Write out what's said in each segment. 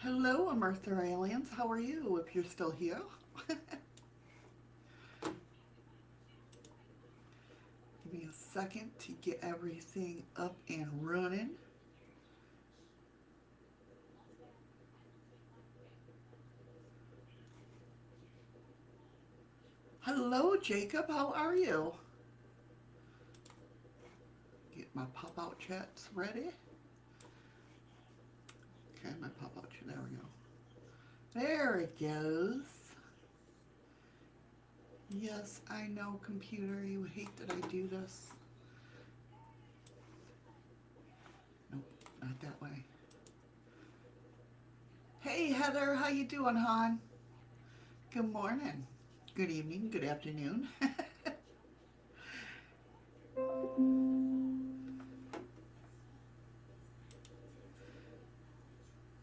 Hello, Earther aliens. How are you, if you're still here? Give me a second to get everything up and running. Hello, Jacob. How are you? Get my pop-out chats ready. Okay, my pop-out chat. There we go. There it goes. Yes, I know, computer. You hate that I do this. Nope, not that way. Hey, Heather. How you doing, hon? Good morning. Good evening. Good afternoon.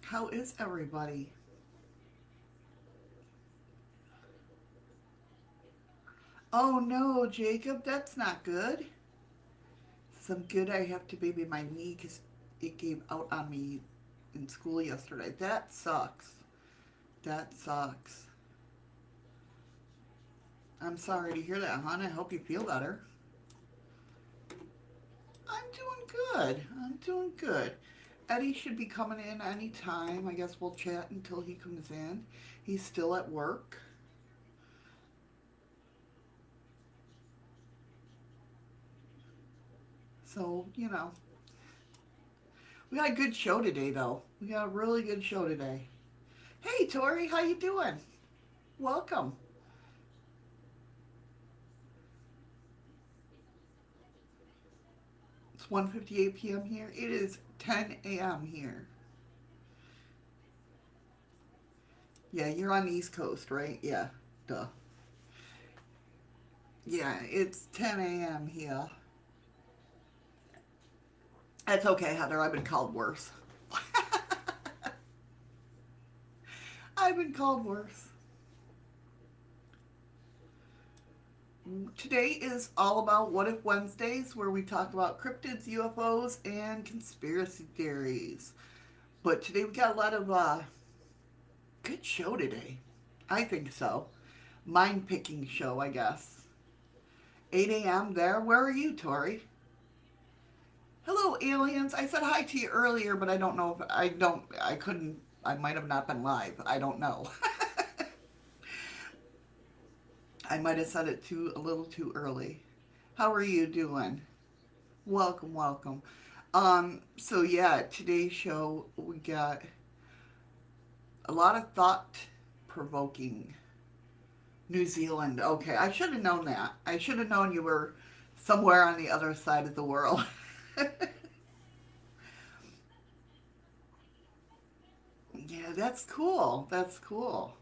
How is everybody? Oh no, Jacob, that's not good. Some good I have to baby my knee because it gave out on me in school yesterday. That sucks. That sucks. I'm sorry to hear that, hon. I hope you feel better. I'm doing good. I'm doing good. Eddie should be coming in any time. I guess we'll chat until he comes in. He's still at work. So, you know. We got a good show today, though. We got a really good show today. Hey, Tori, how you doing? Welcome. It's 1:58 p.m. here. It is 10 a.m. here. Yeah, you're on the East Coast, right? Yeah, duh. Yeah, it's 10 a.m. here. That's okay, Heather. I've been called worse. I've been called worse. Today is all about What If Wednesdays, where we talk about cryptids, UFOs, and conspiracy theories. But today we got a lot of good show today. I think so. Mind picking show, I guess. 8 a.m. there. Where are you, Tori? Hello, aliens. I said hi to you earlier, but I don't know if I couldn't, I might have not been live. I don't know. I might have said it a little too early. How are you doing? Welcome, welcome. So yeah, today's show we got a lot of thought provoking. New Zealand. Okay, I should have known that. I should have known you were somewhere on the other side of the world. Yeah, that's cool. That's cool.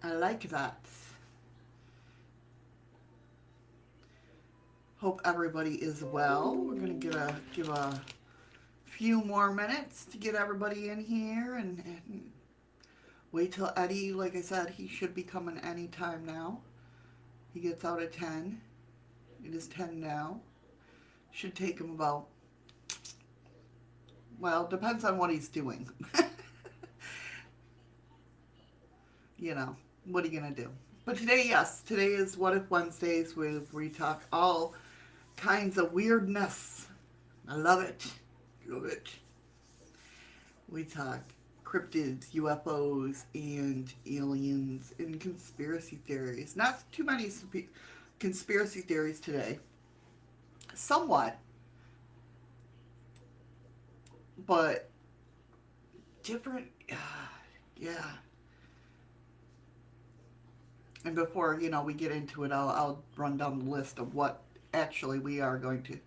I like that. Hope everybody is well. We're gonna give a few more minutes to get everybody in here and wait till Eddie. Like I said, he should be coming any time now. He gets out at 10. It is 10 now. Should take him about, well, depends on what he's doing. You know, what are you gonna do? But today, yes, today is What If Wednesdays, where we talk all kinds of weirdness. I love it. Love it. We talk cryptids, UFOs, and aliens, and conspiracy theories. Not too many conspiracy theories today. Somewhat, but different. Yeah. And before, we get into it, I'll run down the list of what actually we are going to.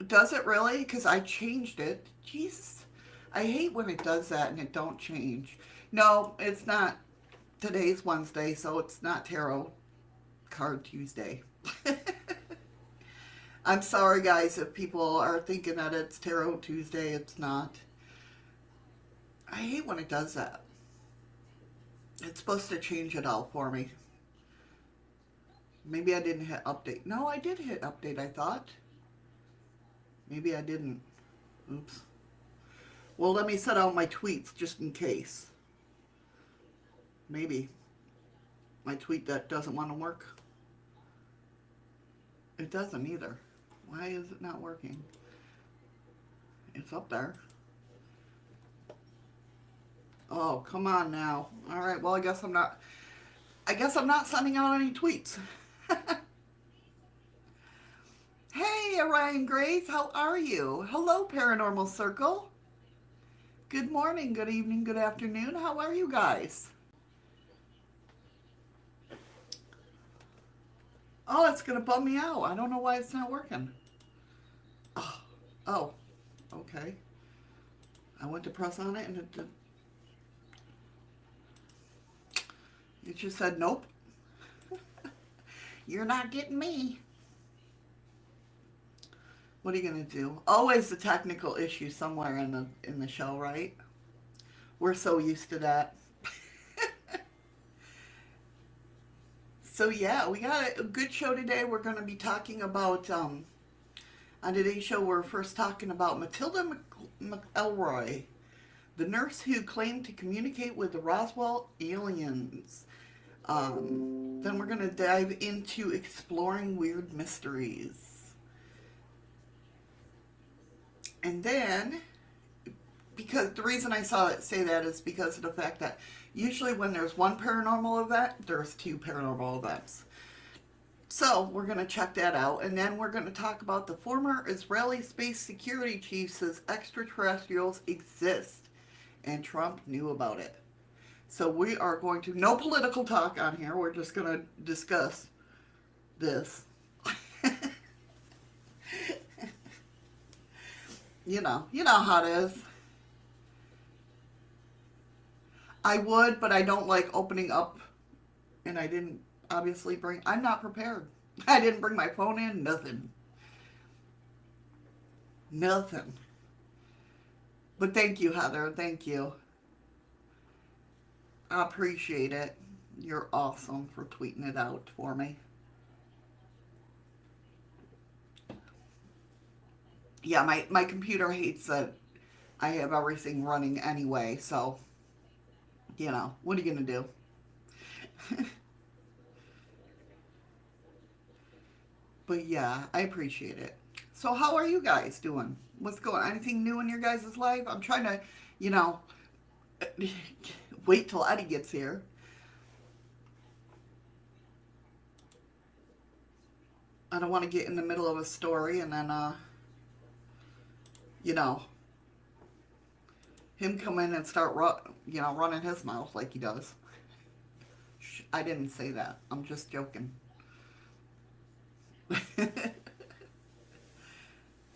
Does it really? Because I changed it. Jesus. I hate when it does that and it don't change. No, it's not. Today's Wednesday, so it's not Tarot Card Tuesday. I'm sorry, guys, if people are thinking that it's Tarot Tuesday. It's not. I hate when it does that. It's supposed to change it all for me. Maybe I didn't hit update. No, I did hit update, I thought. Maybe I didn't. Oops. Well, let me set out my tweets just in case. Maybe my tweet that doesn't want to work. It doesn't either. Why is it not working? It's up there. Oh, come on now. All right, well, I guess I'm not sending out any tweets. Hey, Orion Grace, how are you? Hello, Paranormal Circle. Good morning, good evening, good afternoon. How are you guys? Oh, it's going to bum me out. I don't know why it's not working. Oh, okay. I went to press on it and it just said, nope. You're not getting me. What are you going to do? Always a technical issue somewhere in the show, right? We're so used to that. So yeah, we got a good show today. We're going to be talking about, on today's show, we're first talking about Matilda McElroy, the nurse who claimed to communicate with the Roswell aliens. Then we're going to dive into exploring weird mysteries. And then, because the reason I say that is because of the fact that usually when there's one paranormal event, there's two paranormal events. So we're going to check that out. And then we're going to talk about the former Israeli space security chief says extraterrestrials exist. And Trump knew about it. So we are going to, no political talk on here. We're just going to discuss this. You know how it is. I would, but I don't like opening up, and I didn't obviously I'm not prepared. I didn't bring my phone in, nothing. Nothing. But thank you, Heather, thank you. I appreciate it. You're awesome for tweeting it out for me. Yeah, my computer hates that I have everything running anyway, so, what are you going to do? But yeah, I appreciate it. So how are you guys doing? What's going on? Anything new in your guys' life? I'm trying to, wait till Eddie gets here. I don't want to get in the middle of a story and then, him come in and start, running his mouth like he does. I didn't say that. I'm just joking.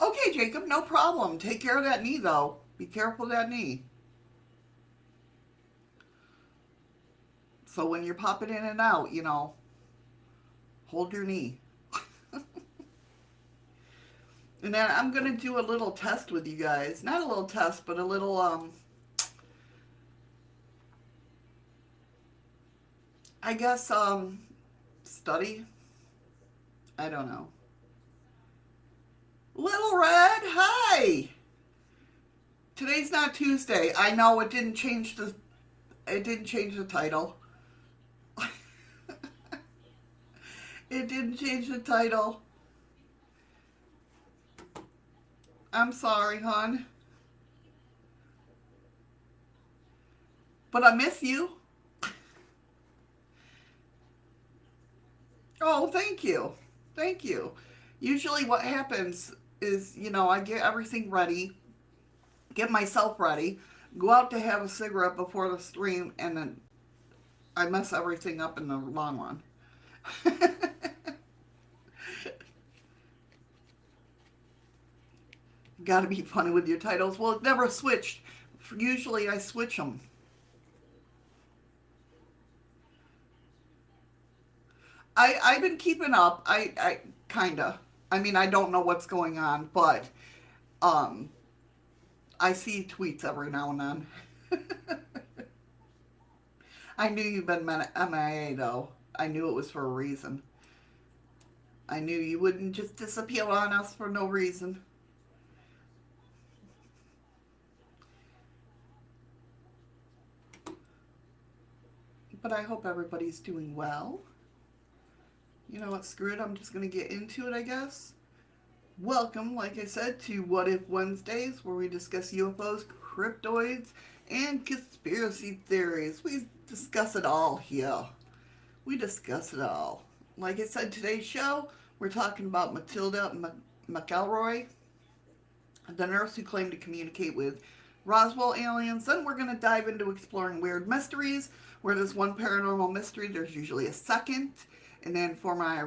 Okay, Jacob, no problem. Take care of that knee, though. Be careful of that knee. So when you're popping in and out, hold your knee. And then I'm going to do a little test with you guys. Not a little test, but a little, I guess, study. I don't know. Little Red, hi! Today's not Tuesday. I know it didn't change the title. It didn't change the title. I'm sorry, hon. But I miss you. Oh, thank you. Thank you. Usually what happens is, I get everything ready, get myself ready, go out to have a cigarette before the stream, and then I mess everything up in the long run. Gotta be funny with your titles. Well, it never switched. Usually I switch them. I've been keeping up. I kinda. I mean, I don't know what's going on, but I see tweets every now and then. I knew you've been MIA, though. I knew it was for a reason. I knew you wouldn't just disappear on us for no reason. but I hope everybody's doing well. You know what, screw it, I'm just going to get into it, I guess. Welcome, like I said, to What If Wednesdays, where we discuss UFOs, cryptoids, and conspiracy theories. We discuss it all here. We discuss it all. Like I said, today's show, we're talking about Matilda McElroy, the nurse who claimed to communicate with Roswell aliens. Then we're going to dive into exploring weird mysteries. Where there's one paranormal mystery, there's usually a second. And then for my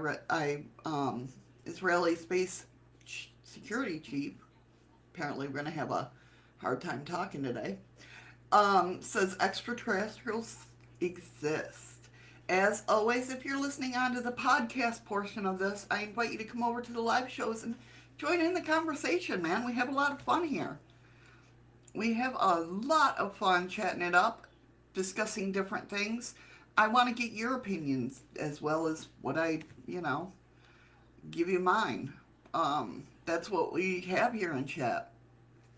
Israeli space security chief, apparently we're going to have a hard time talking today, says extraterrestrials exist. As always, if you're listening on to the podcast portion of this, I invite you to come over to the live shows and join in the conversation, man. We have a lot of fun here. We have a lot of fun chatting it up, discussing different things. I want to get your opinions as well as what I, give you mine. That's what we have here in chat.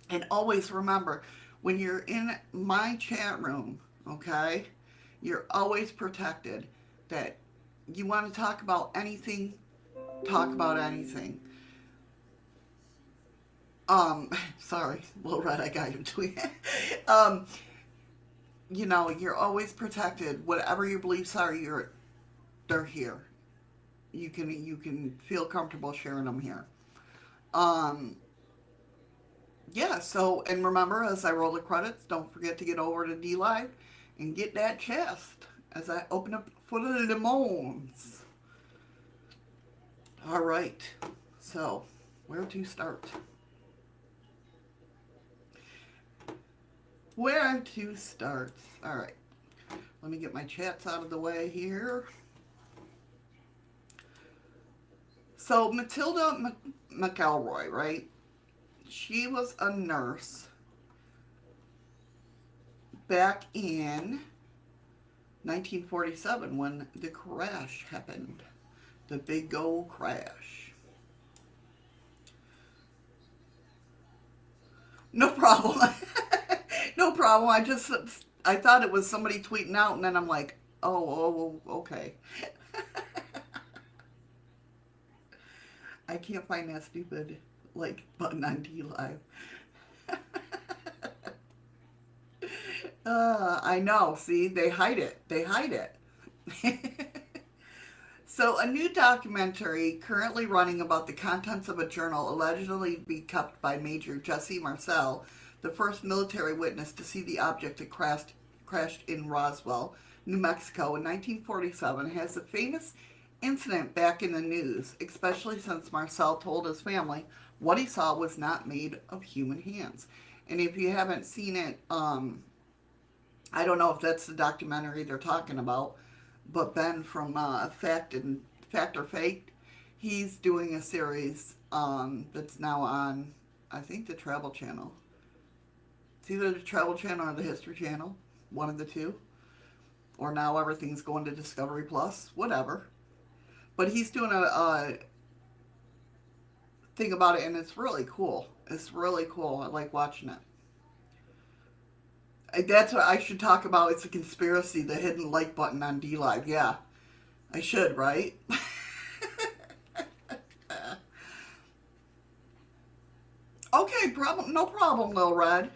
And always remember, when you're in my chat room, okay, you're always protected. That you want to talk about anything, talk about anything. Sorry, Little Red, I got your tweet. You're always protected. Whatever your beliefs are, they're here. You can feel comfortable sharing them here. So, and remember, as I roll the credits, don't forget to get over to dlive and get that chest as I open up for the moons. All right, so where to start? Where to start? All right, let me get my chats out of the way here. So Matilda McElroy, right? She was a nurse back in 1947 when the crash happened. The big old crash. No problem. No problem. I thought it was somebody tweeting out, and then I'm like, oh, okay. I can't find that stupid, button on dlive. I know. See, they hide it. So, a new documentary currently running about the contents of a journal allegedly be kept by Major Jesse Marcel, the first military witness to see the object that crashed in Roswell, New Mexico in 1947, has the famous incident back in the news, especially since Marcel told his family what he saw was not made of human hands. And if you haven't seen it, I don't know if that's the documentary they're talking about, but Ben from Fact or Fake, he's doing a series that's now on, I think, the Travel Channel. It's either the Travel Channel or the History Channel, one of the two. Or now everything's going to Discovery Plus, whatever. But he's doing a thing about it, and it's really cool. It's really cool. I like watching it. That's what I should talk about. It's a conspiracy, the hidden like button on dlive. Yeah, I should, right? Okay, no problem, Lil Red.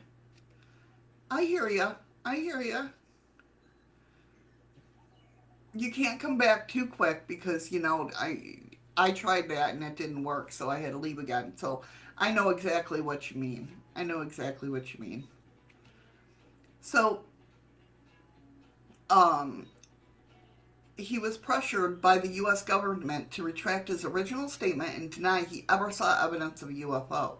I hear ya. You can't come back too quick because, I tried that and it didn't work, so I had to leave again. So I know exactly what you mean. So, he was pressured by the U.S. government to retract his original statement and deny he ever saw evidence of a UFO.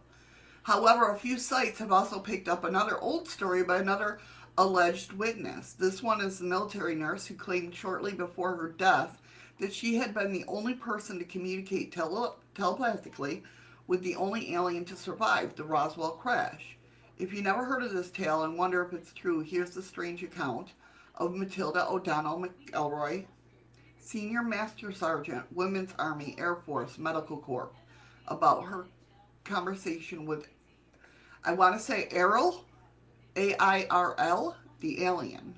However, a few sites have also picked up another old story by another alleged witness. This one is the military nurse who claimed shortly before her death that she had been the only person to communicate telepathically with the only alien to survive the Roswell crash. If you never heard of this tale and wonder if it's true, here's the strange account of Matilda O'Donnell McElroy, Senior Master Sergeant, Women's Army, Air Force, Medical Corps, about her conversation with, I want to say Airl, A-I-R-L, the alien.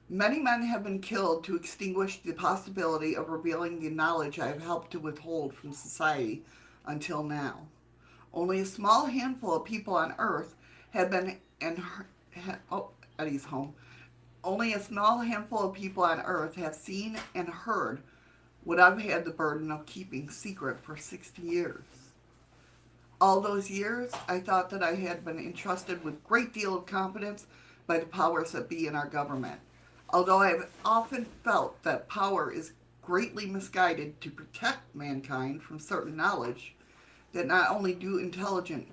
Many men have been killed to extinguish the possibility of revealing the knowledge I have helped to withhold from society until now. Only a small handful of people on Earth have been and oh, Eddie's home. Only a small handful of people on Earth have seen and heard what I've had the burden of keeping secret for 60 years. All those years, I thought that I had been entrusted with a great deal of confidence by the powers that be in our government. Although I have often felt that power is greatly misguided to protect mankind from certain knowledge, that not only do intelligent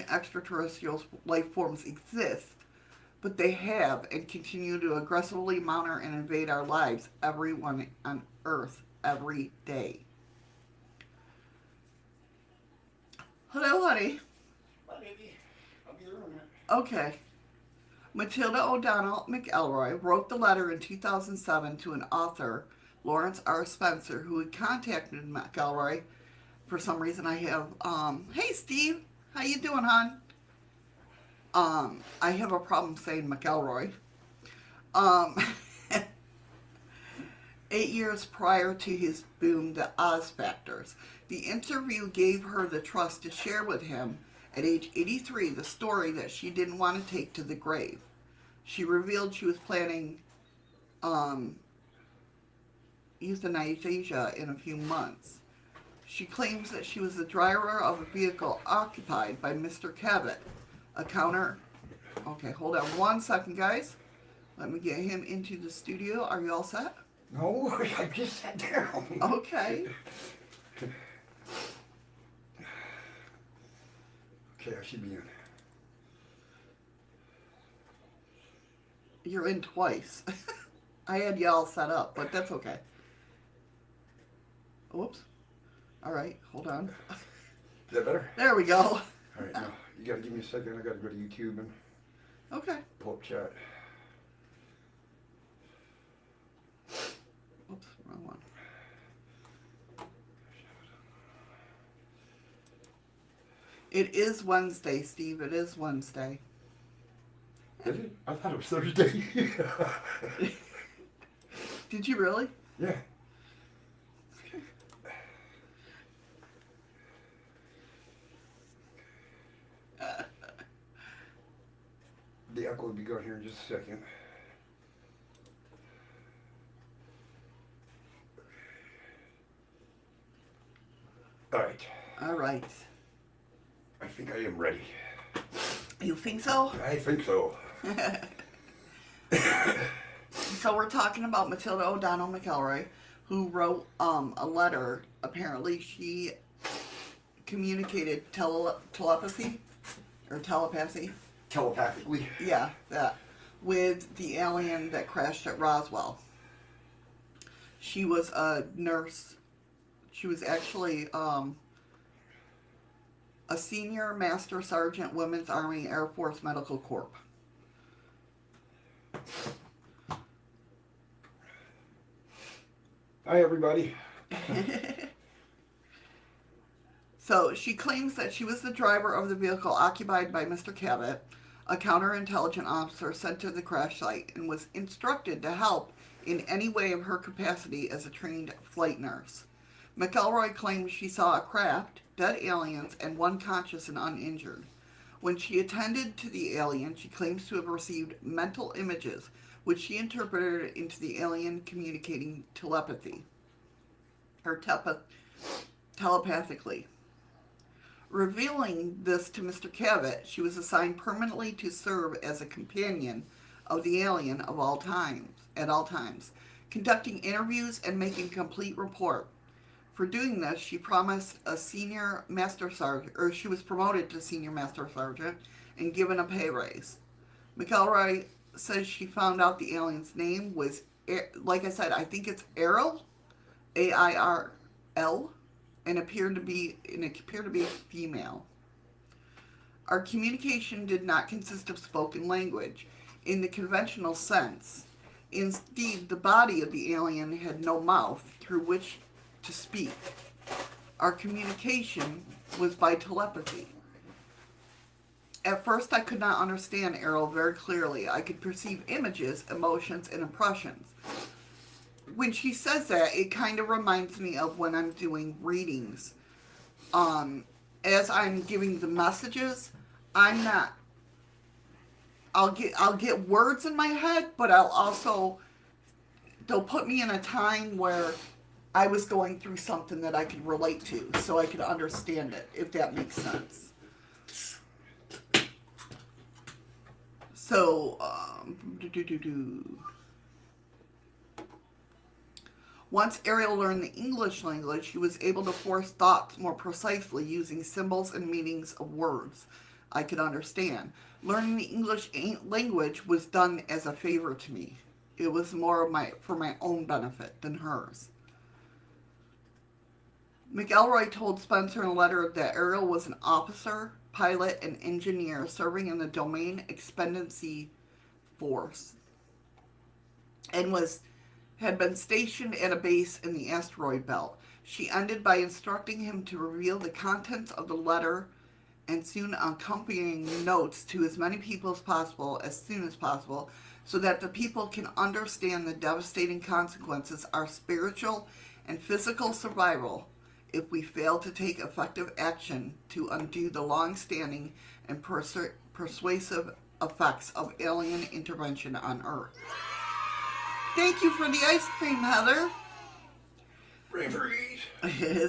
extraterrestrial life forms exist, but they have and continue to aggressively monitor and invade our lives, everyone on Earth, every day. Hello, honey. Bye, baby. I'll be there in a minute. Okay. Matilda O'Donnell McElroy wrote the letter in 2007 to an author, Lawrence R. Spencer, who had contacted McElroy. For some reason I have, hey Steve, how you doing, hon? I have a problem saying McElroy. 8 years prior to his boom, The Oz Factors. The interview gave her the trust to share with him, at age 83, the story that she didn't want to take to the grave. She revealed she was planning euthanasia in a few months. She claims that she was the driver of a vehicle occupied by Mr. Cabot, a counter. Okay, hold on 1 second, guys. Let me get him into the studio. Are you all set? No, I just sat down. Okay. Okay, I should be in. You're in twice. I had y'all set up, but that's okay. Whoops. All right, hold on. Is that better? There we go. All right, now, you gotta give me a second. I gotta go to YouTube and Okay. pull up chat. Oops, wrong one. It is Wednesday, Steve. It is Wednesday. Is it? I thought it was Thursday. Did you really? Yeah. The echo will be going here in just a second. All right. All right. I think I am ready. You think so? I think so. So we're talking about Matilda O'Donnell McElroy, who wrote a letter. Apparently she communicated telepathy or telepathy. Telepathically. Yeah, that. With the alien that crashed at Roswell. She was a nurse. She was actually a senior master sergeant, Women's Army Air Force Medical Corps. Hi, everybody. So she claims that she was the driver of the vehicle occupied by Mr. Cabot, a counterintelligence officer sent to the crash site, and was instructed to help in any way of her capacity as a trained flight nurse. McElroy claims she saw a craft, dead aliens, and one conscious and uninjured. When she attended to the alien, she claims to have received mental images, which she interpreted into the alien communicating telepathy, or telepathically. Revealing this to Mr. Cabot, she was assigned permanently to serve as a companion of the alien at all times, conducting interviews and making complete report. For doing this, she promised a senior master sergeant, or she was promoted to senior master sergeant and given a pay raise. McElroy says she found out the alien's name was, like I said, I think it's Airl, A-I-R-L, and appeared to be female. Our communication did not consist of spoken language in the conventional sense. Indeed, the body of the alien had no mouth through which to speak. Our communication was by telepathy. At first, I could not understand Errol very clearly. I could perceive images, emotions, and impressions. When she says that, it kind of reminds me of when I'm doing readings. Um, as I'm giving the messages, I'm not. I'll get words in my head, but I'll also they'll put me in a time where I was going through something that I could relate to, so I could understand it, if that makes sense. So, once Ariel learned the English language, she was able to force thoughts more precisely using symbols and meanings of words I could understand. Learning the English language was done as a favor to me. It was more of for my own benefit than hers. McElroy told Spencer in a letter that Ariel was an officer, pilot, and engineer serving in the Domain Expediency Force and had been stationed at a base in the asteroid belt. She ended by instructing him to reveal the contents of the letter and soon accompanying notes to as many people as soon as possible, so that the people can understand the devastating consequences our spiritual and physical survival if we fail to take effective action to undo the long-standing and persuasive effects of alien intervention on Earth. Thank you for the ice cream, Heather.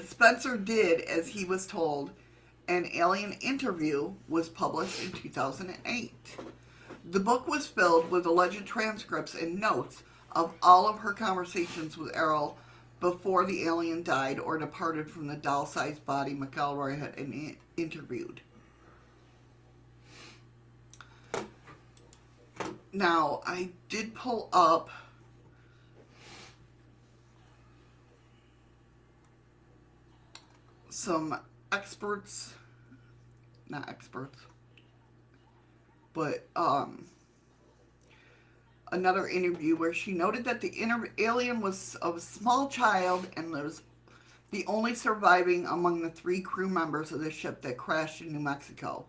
Spencer did as he was told. An Alien Interview was published in 2008. The book was filled with alleged transcripts and notes of all of her conversations with Errol before the alien died or departed from the doll-sized body McElroy had interviewed. Now, I did pull up some not experts, but another interview where she noted that the alien was a small child and was the only surviving among the 3 crew members of the ship that crashed in New Mexico.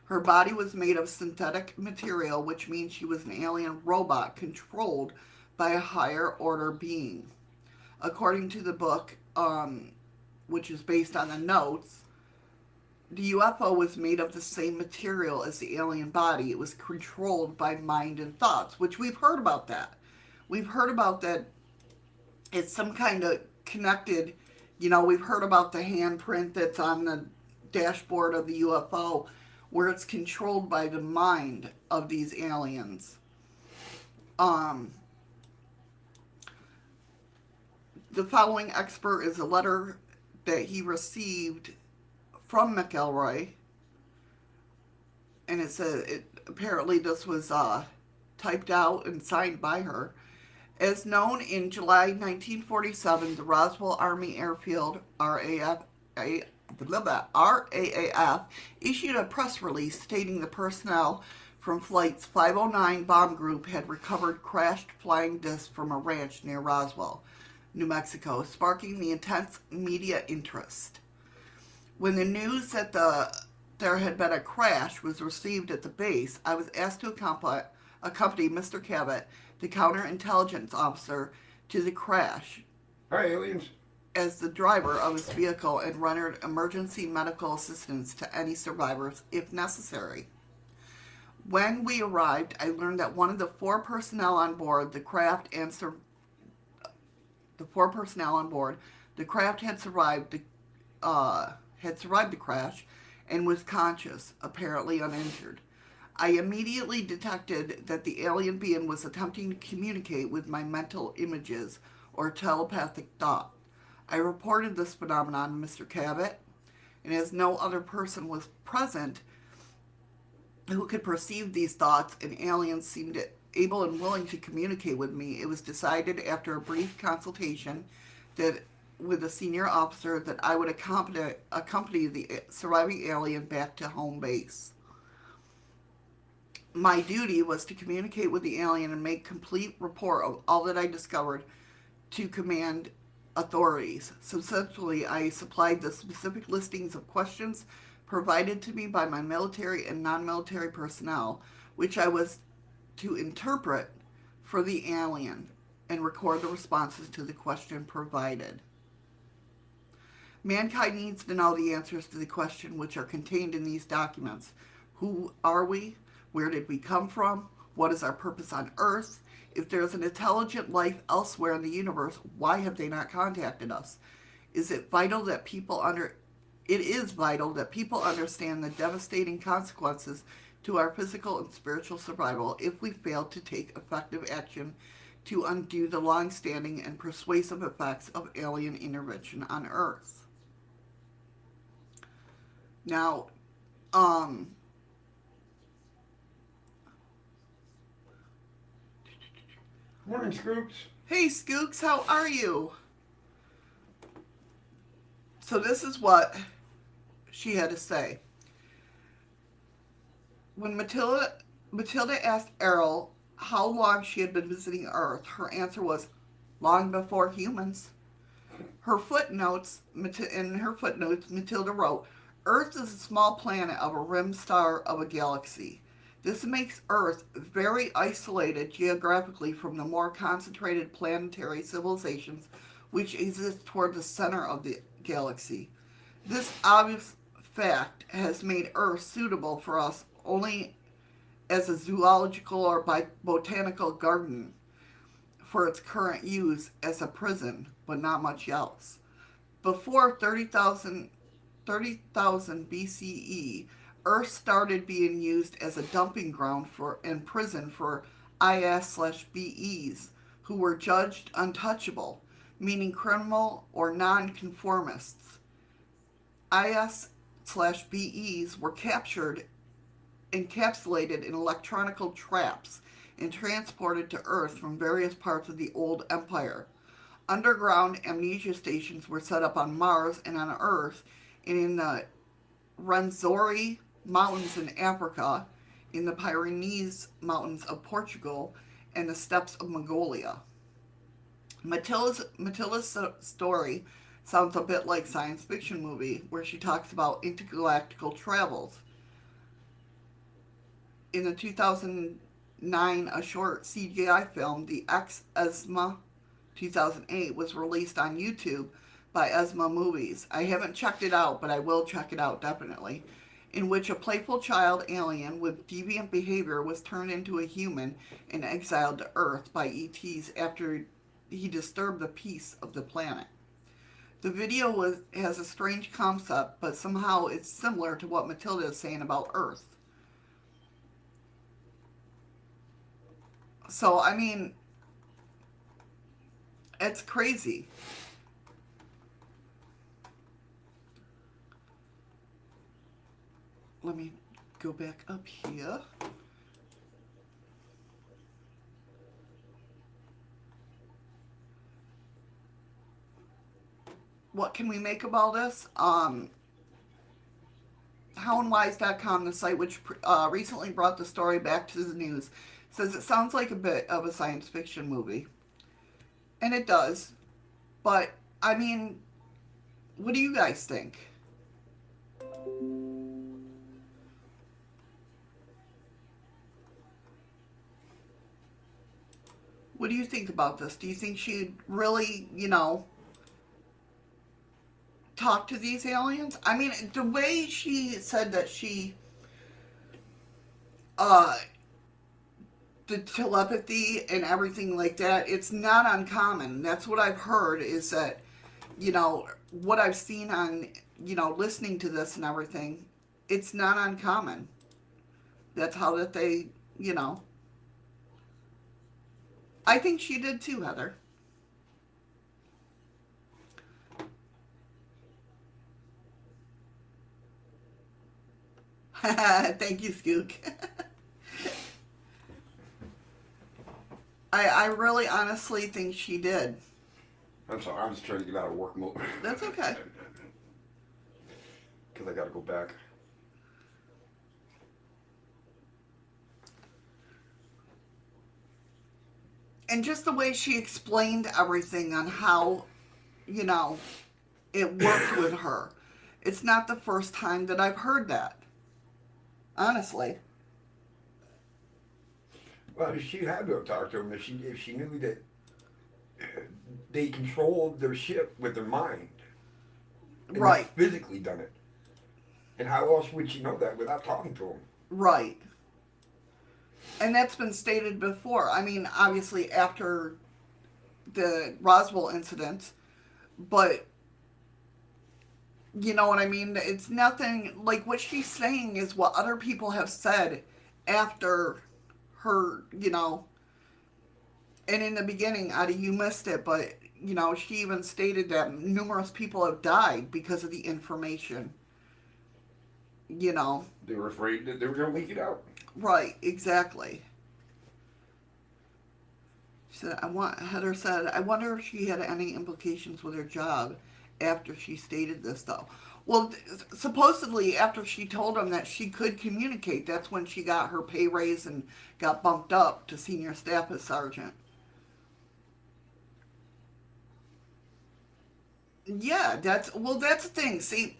Her body was made of synthetic material, which means she was an alien robot controlled by a higher order being. According to the book, which is based on the notes, the UFO was made of the same material as the alien body. It was controlled by mind and thoughts, which we've heard about that. We've heard about that it's some kind of connected, we've heard about the handprint that's on the dashboard of the UFO, where it's controlled by the mind of these aliens. The following expert is a letter that he received from McElroy, and it says apparently this was typed out and signed by her. As known, in July 1947, the Roswell Army Airfield RAAF issued a press release stating the personnel from Flights 509 bomb group had recovered crashed flying discs from a ranch near Roswell, New Mexico, sparking the intense media interest. When the news that there had been a crash was received at the base, I was asked to accompany Mr. Cabot, the counterintelligence officer, to the crash. Hi, aliens. As the driver of his vehicle and rendered emergency medical assistance to any survivors if necessary. When we arrived, I learned that one of the 4 personnel on board the craft had survived the crash and was conscious, apparently uninjured. I immediately detected that the alien being was attempting to communicate with my mental images or telepathic thought. I reported this phenomenon to Mr. Cabot, and as no other person was present who could perceive these thoughts and aliens seemed able and willing to communicate with me, it was decided after a brief consultation that with a senior officer that I would accompany the surviving alien back to home base. My duty was to communicate with the alien and make complete report of all that I discovered to command authorities. Subsequently, I supplied the specific listings of questions provided to me by my military and non-military personnel, which I was to interpret for the alien and record the responses to the question provided. Mankind needs to know the answers to the question which are contained in these documents. Who are we? Where did we come from? What is our purpose on Earth? If there is an intelligent life elsewhere in the universe, why have they not contacted us? It is vital that people understand the devastating consequences to our physical and spiritual survival if we fail to take effective action to undo the long-standing and persuasive effects of alien intervention on Earth. Now, Morning, Scoops. hey Skooks, how are you? So this is what she had to say. When Matilda asked Errol how long she had been visiting Earth, her answer was, long before humans. In her footnotes, Matilda wrote, Earth is a small planet of a rim star of a galaxy. This makes Earth very isolated geographically from the more concentrated planetary civilizations which exist toward the center of the galaxy. This obvious fact has made Earth suitable for us only as a zoological or botanical garden for its current use as a prison, but not much else. Before 30,000 BCE, Earth started being used as a dumping ground and prison for IS/BEs who were judged untouchable, meaning criminal or non-conformists. IS/BEs were captured, encapsulated in electronical traps, and transported to Earth from various parts of the old empire. Underground amnesia stations were set up on Mars and on Earth, and in the Rwenzori Mountains in Africa, in the Pyrenees Mountains of Portugal, and the steppes of Mongolia. Matilda's story sounds a bit like science fiction movie, where she talks about intergalactical travels. In the 2009, a short CGI film, The Ex-Esma 2008, was released on YouTube by Esma Movies. I haven't checked it out, but I will check it out definitely. In which a playful child alien with deviant behavior was turned into a human and exiled to Earth by ETs after he disturbed the peace of the planet. The video has a strange concept, but somehow it's similar to what Matilda is saying about Earth. So, I mean, it's crazy. Let me go back up here. What can we make of all this? Howandwise.com, the site which recently brought the story back to the news, says it sounds like a bit of a science fiction movie. And it does. But, I mean, what do you guys think? What do you think about this? Do you think she'd really, talk to these aliens? I mean, the way she said that she, the telepathy and everything like that, it's not uncommon. That's what I've heard, is that, what I've seen on, listening to this and everything, it's not uncommon. That's how that they, I think she did too, Heather. Thank you, Skook. I really honestly think she did. I'm sorry, I'm just trying to get out of work mode. That's okay. Because I got to go back. And just the way she explained everything on how, it worked with her. It's not the first time that I've heard that. Honestly. Well, she had to have talked to them if she knew that they controlled their ship with their mind and Right. not physically done it. And how else would she know that without talking to them? Right. And that's been stated before. I mean, obviously after the Roswell incident, but you know what I mean? It's nothing like what she's saying is what other people have said after her, you know. And in the beginning, Adi, you missed it, but you know, she even stated that numerous people have died because of the information. You know. They were afraid that they were going to leak it out. Right, exactly. She said, Heather said, I wonder if she had any implications with her job after she stated this, though. Well, supposedly, after she told him that she could communicate, that's when she got her pay raise and got bumped up to senior staff as sergeant. Yeah, that's the thing. See,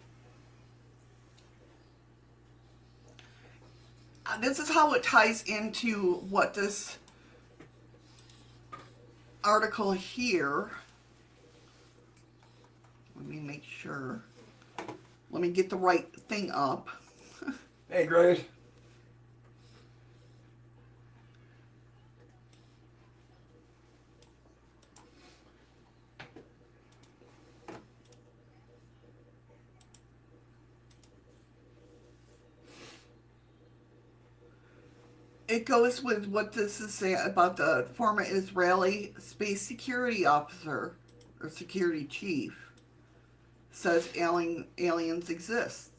this is how it ties into what this article here. Let me make sure. Let me get the right thing up. Hey, Grace. It goes with what this is saying about the former Israeli space security officer or security chief says aliens exist.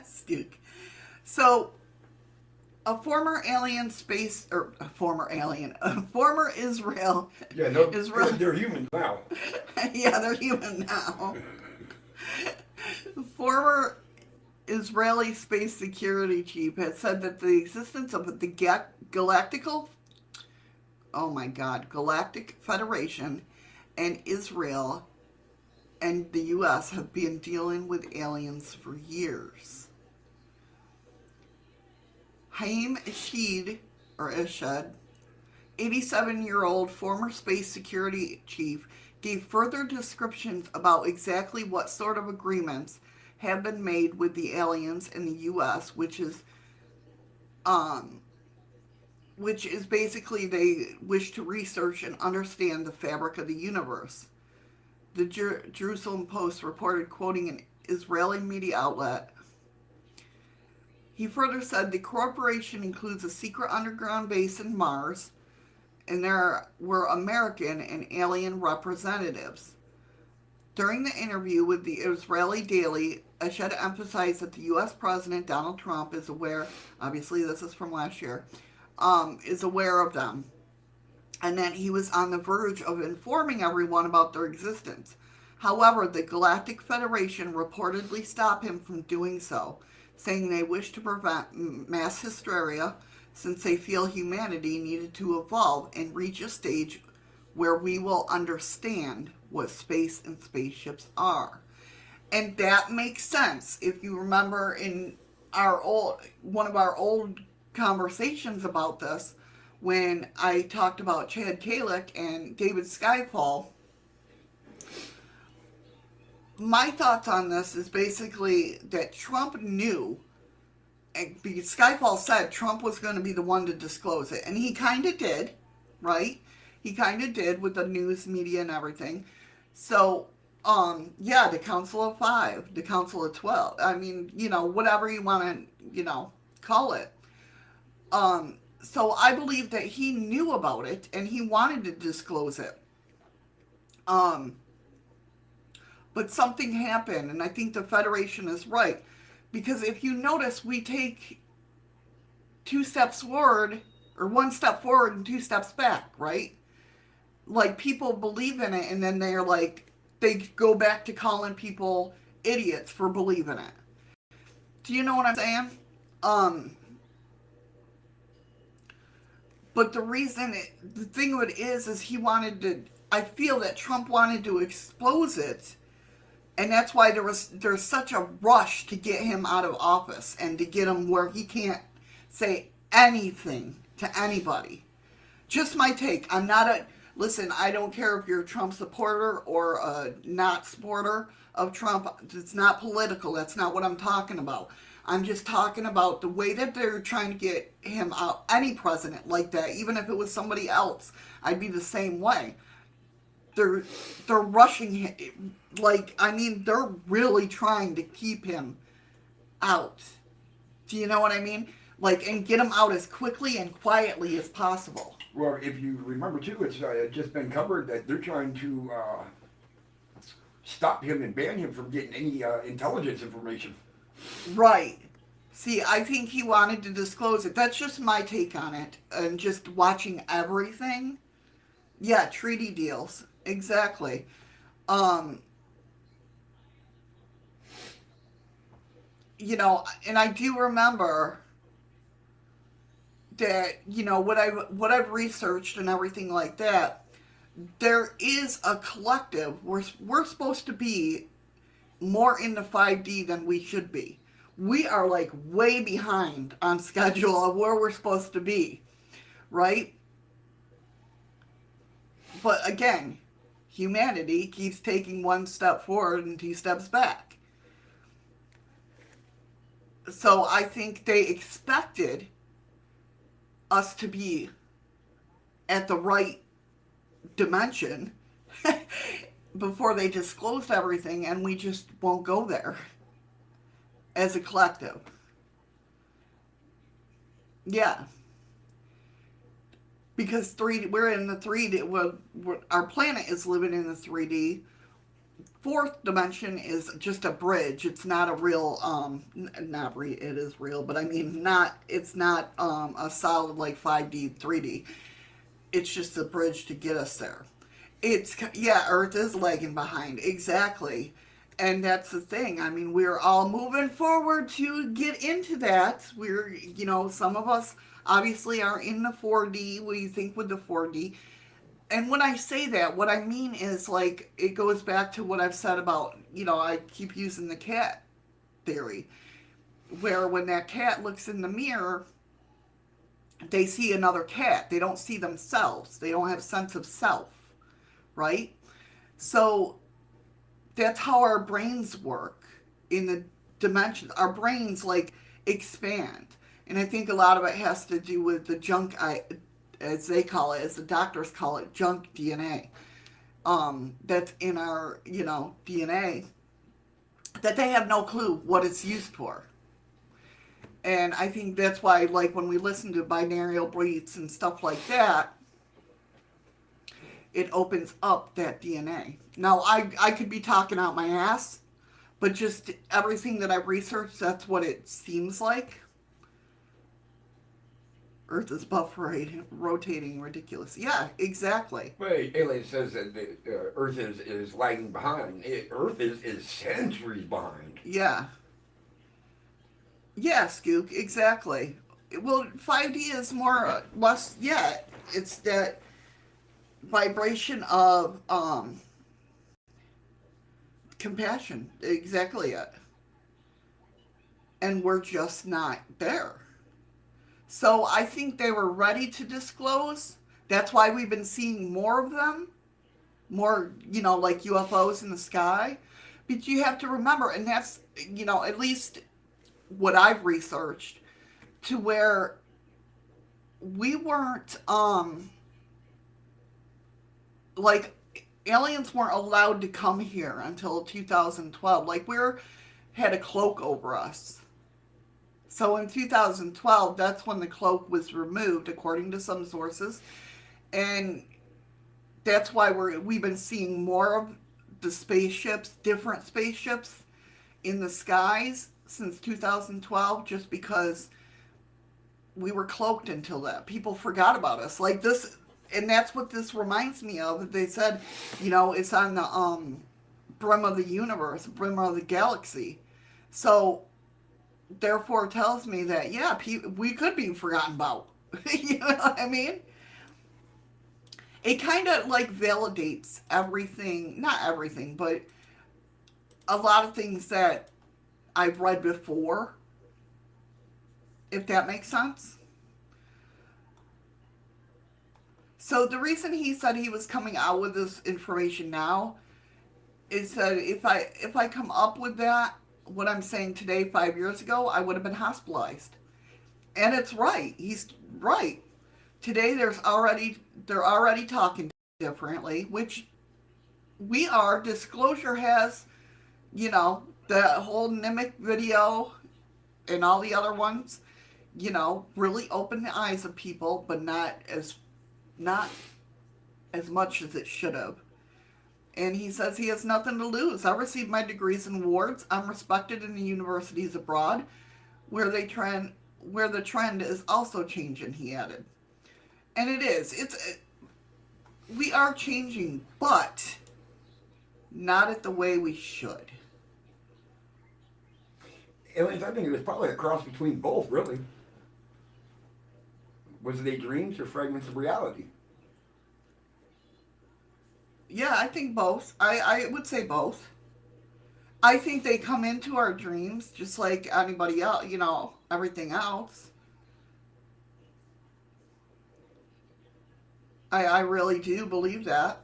Stuke. So, a former Israel. Yeah, no, Israel. they're humans now. Yeah, they're human now. Former Israeli space security chief has said that the existence of the Galactic Federation and Israel and the U.S. have been dealing with aliens for years. Haim Eshed, 87-year-old former space security chief, gave further descriptions about exactly what sort of agreements have been made with the aliens in the U.S., which is basically they wish to research and understand the fabric of the universe. The Jerusalem Post reported, quoting an Israeli media outlet. He further said the corporation includes a secret underground base in Mars, and there were American and alien representatives. During the interview with the Israeli Daily, Eshed emphasized that the U.S. President Donald Trump is aware, obviously this is from last year, is aware of them, and that he was on the verge of informing everyone about their existence. However, the Galactic Federation reportedly stopped him from doing so, saying they wish to prevent mass hysteria since they feel humanity needed to evolve and reach a stage where we will understand what space and spaceships are. And that makes sense. If you remember in one of our old conversations about this, when I talked about Chad Kalick and David Skyfall, my thoughts on this is basically that Trump knew, because Skyfall said Trump was going to be the one to disclose it, and he kind of did, right? He kind of did with the news media and everything. So, yeah, the Council of Five, the Council of 12, I mean, whatever you want to, call it. So I believe that he knew about it, and he wanted to disclose it. But something happened, and I think the Federation is right. Because if you notice, we take 2 steps forward, or 1 step forward and 2 steps back, right? Like, people believe in it, and then they're like, they go back to calling people idiots for believing it. Do you know what I'm saying? But the thing of it is he wanted to, I feel that Trump wanted to expose it. And that's why there's such a rush to get him out of office and to get him where he can't say anything to anybody. Just my take. I'm not a listen. I don't care if you're a Trump supporter or a not supporter of Trump. It's not political. That's not what I'm talking about. I'm just talking about the way that they're trying to get him out. Any president like that, even if it was somebody else, I'd be the same way. They're rushing him. Like, I mean, they're really trying to keep him out. Do you know what I mean? Like, and get him out as quickly and quietly as possible. Well, if you remember too, it's just been covered that they're trying to stop him and ban him from getting any intelligence information. Right. See, I think he wanted to disclose it. That's just my take on it. And just watching everything. Yeah, treaty deals. Exactly. You know, and I do remember that, you know, what I've researched and everything like that, there is a collective. We're supposed to be more into 5D than we should be. We are like way behind on schedule of where we're supposed to be, right? But again, humanity keeps taking one step forward and 2 steps back. So I think they expected us to be at the right dimension before they disclosed everything, and we just won't go there as a collective. Yeah. Because 3D, we're in the 3D, our planet is living in the 3D. 4th dimension is just a bridge. It's not a real, it is real, but I mean, it's not a solid like 5D, 3D. It's just a bridge to get us there. Earth is lagging behind. Exactly. And that's the thing. I mean, we're all moving forward to get into that. Some of us obviously are in the 4D. What do you think with the 4D? And when I say that, what I mean is, like, it goes back to what I've said about, I keep using the cat theory, where when that cat looks in the mirror, they see another cat. They don't see themselves. They don't have a sense of self, right? So that's how our brains work in the dimensions. Our brains, like, expand. And I think a lot of it has to do with the junk, as they call it, as the doctors call it, junk DNA. That's in our, DNA, that they have no clue what it's used for. And I think that's why, like, when we listen to binaural beats and stuff like that, it opens up that DNA. Now, I could be talking out my ass, but just everything that I've researched, that's what it seems like. Earth is rotating ridiculous. Yeah, exactly. Well, Alien says that the Earth is lagging behind. Earth is centuries behind. Yeah. Yeah, Skook, exactly. Well, 5D is more less, yeah, it's that vibration of compassion. Exactly it. And we're just not there. So I think they were ready to disclose. That's why we've been seeing more of them. More, like UFOs in the sky. But you have to remember, and that's, at least what I've researched, to where we weren't, like, aliens weren't allowed to come here until 2012. Like, had a cloak over us. So in 2012, that's when the cloak was removed, according to some sources. And that's why we've been seeing more of the spaceships, different spaceships in the skies since 2012, just because we were cloaked until that. People forgot about us. Like this, and that's what this reminds me of. They said, it's on the brim of the universe, brim of the galaxy. So therefore tells me that, yeah, we could be forgotten about. You know what I mean? It kind of like validates everything, not everything, but a lot of things that I've read before, if that makes sense. So the reason he said he was coming out with this information now is that if I come up with that, what I'm saying today 5 years ago, I would have been hospitalized. And it's right. He's right. Today they're already talking differently, which we are. Disclosure has, the whole Nimic video and all the other ones, really opened the eyes of people, but not as much as it should have. And he says he has nothing to lose. I received my degrees and awards. I'm respected in the universities abroad, where the trend is also changing. He added, and it is. We are changing, but not at the way we should. Aliens, I think it was probably a cross between both, really. Was they dreams or fragments of reality? Yeah, I think both. I would say both. I think they come into our dreams just like anybody else, everything else. I really do believe that.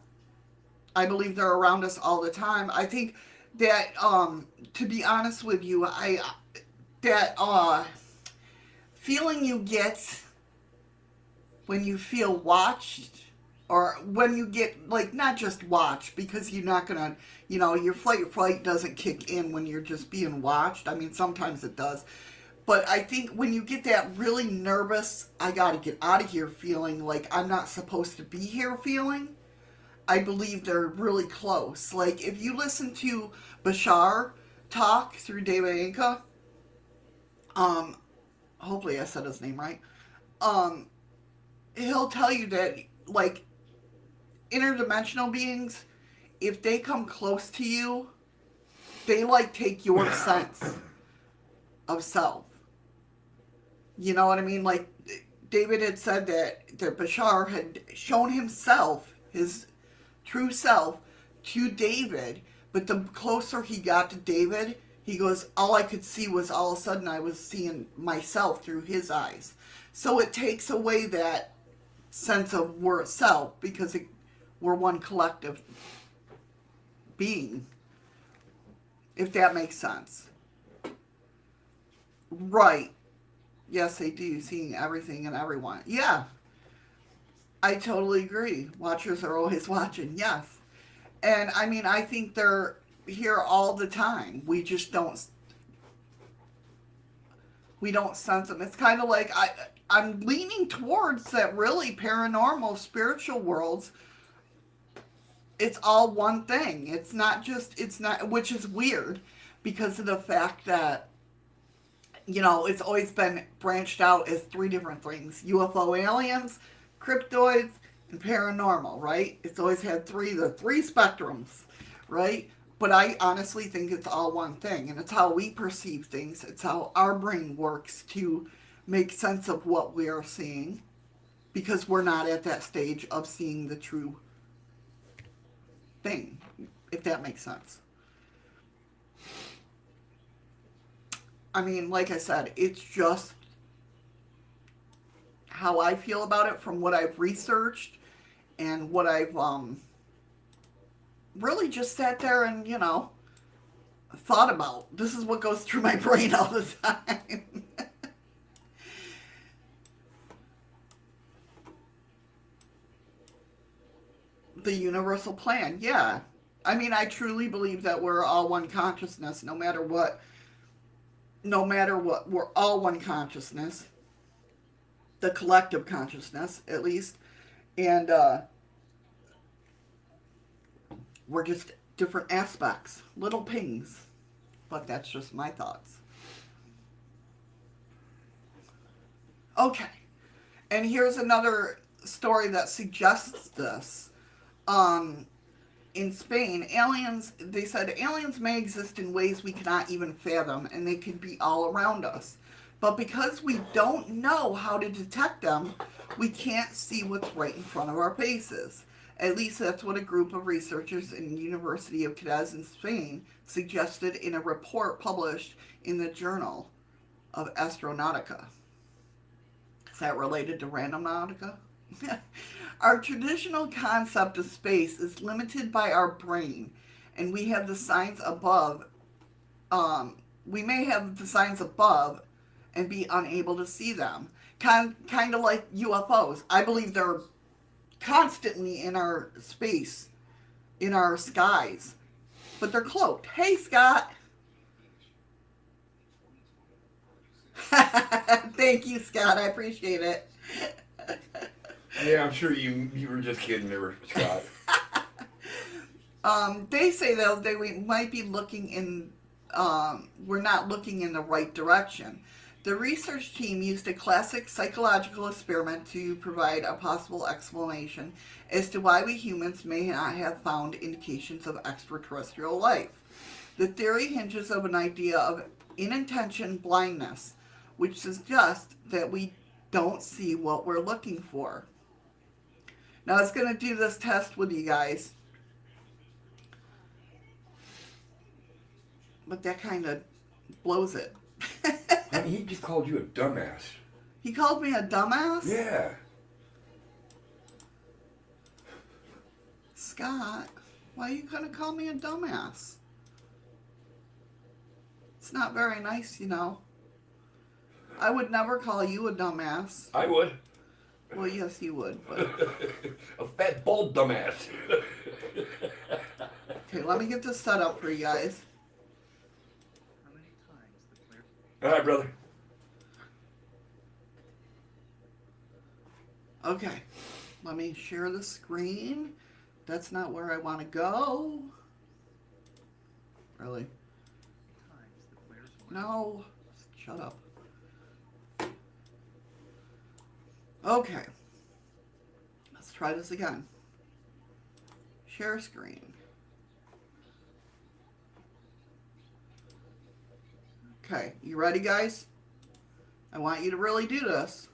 I believe they're around us all the time. I think that, to be honest with you, that feeling you get when you feel watched, or when you get, like, not just watched, because you're not gonna, your fight or flight doesn't kick in when you're just being watched. I mean, sometimes it does. But I think when you get that really nervous, I gotta get out of here feeling, like I'm not supposed to be here feeling, I believe they're really close. Like, if you listen to Bashar talk through David Inca, um, hopefully I said his name right, um, he'll tell you that, like, interdimensional beings, if they come close to you, they, like, take your sense of self. You know what I mean? Like, David had said that Bashar had shown himself, his true self, to David, but the closer he got to David, he goes, all I could see was, all of a sudden I was seeing myself through his eyes. So it takes away that sense of we're self, because we're one collective being, if that makes sense. Right. Yes, they do, seeing everything and everyone. Yeah, I totally agree. Watchers are always watching, yes. And I mean, I think they're here all the time. We don't sense them. It's kind of like I'm leaning towards that really paranormal spiritual worlds. It's all one thing. It's not, which is weird because of the fact that, it's always been branched out as three different things: UFO aliens, cryptoids, and paranormal, right? It's always had the three spectrums, right? But I honestly think it's all one thing, and it's how we perceive things. It's how our brain works to make sense of what we are seeing, because we're not at that stage of seeing the true thing, if that makes sense. I mean, like I said, it's just how I feel about it from what I've researched and what I've really just sat there and, thought about. This is what goes through my brain all the time. The universal plan, yeah. I mean, I truly believe that we're all one consciousness, no matter what. No matter what, we're all one consciousness. The collective consciousness, at least. And we're just different aspects, little pings. But that's just my thoughts. Okay. And here's another story that suggests this. In Spain, they said aliens may exist in ways we cannot even fathom, and they could be all around us. But because we don't know how to detect them, we can't see what's right in front of our faces. At least that's what a group of researchers in the University of Cadiz in Spain suggested in a report published in the Journal of Astronautica. Is that related to Randomnautica? Our traditional concept of space is limited by our brain, and we have the signs above. We may have the signs above and be unable to see them. Kind of like UFOs. I believe they're constantly in our space, in our skies, but they're cloaked. Hey, Scott. Thank you, Scott. I appreciate it. Yeah, I'm sure you were just kidding there, Scott. They say though we might be looking in. We're not looking in the right direction. The research team used a classic psychological experiment to provide a possible explanation as to why we humans may not have found indications of extraterrestrial life. The theory hinges on an idea of inattention blindness, which suggests that we don't see what we're looking for. Now, I was going to do this test with you guys, but that kind of blows it. Honey, he just called you a dumbass. He called me a dumbass? Yeah. Scott, why are you going to call me a dumbass? It's not very nice, you know. I would never call you a dumbass. I would. Well, yes, you would, but... A fat, bald dumbass. Okay, let me get this set up for you guys. All right, brother. Okay, let me share the screen. That's not where I want to go. Really? No. Shut up. Okay. Let's try this again. Share screen. Okay, you ready, guys? I want you to really do this.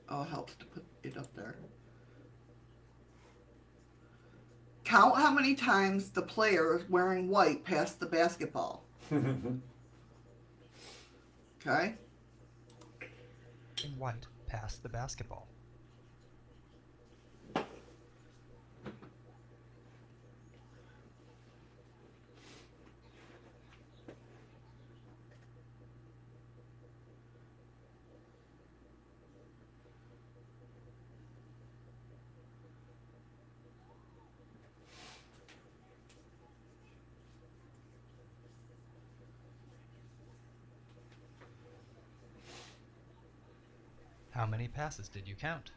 Oh, it helps to put it up there. Count how many times the player wearing white passed the basketball. Okay? In white passed the basketball. How many passes did you count?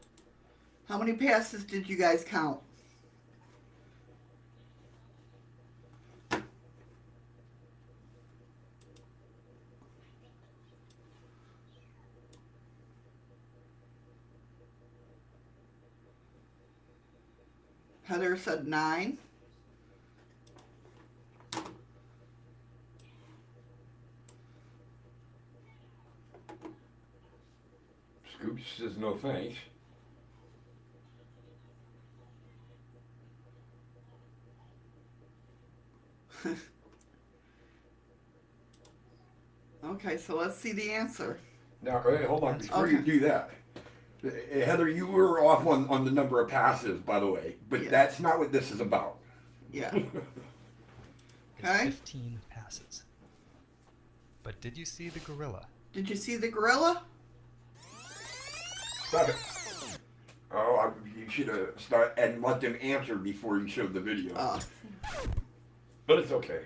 How many passes did you guys count? Heather said 9. Scoops says no thanks. Okay, so let's see the answer. Now, hold on. Before you Okay. do that, Heather, you were off on the number of passes, by the way, but Yeah. that's not what this is about. Yeah. It's Okay. 15 passes. But did you see the gorilla? Did you see the gorilla? Stop it. Oh, you should have started and let them answer before you showed the video. But it's okay.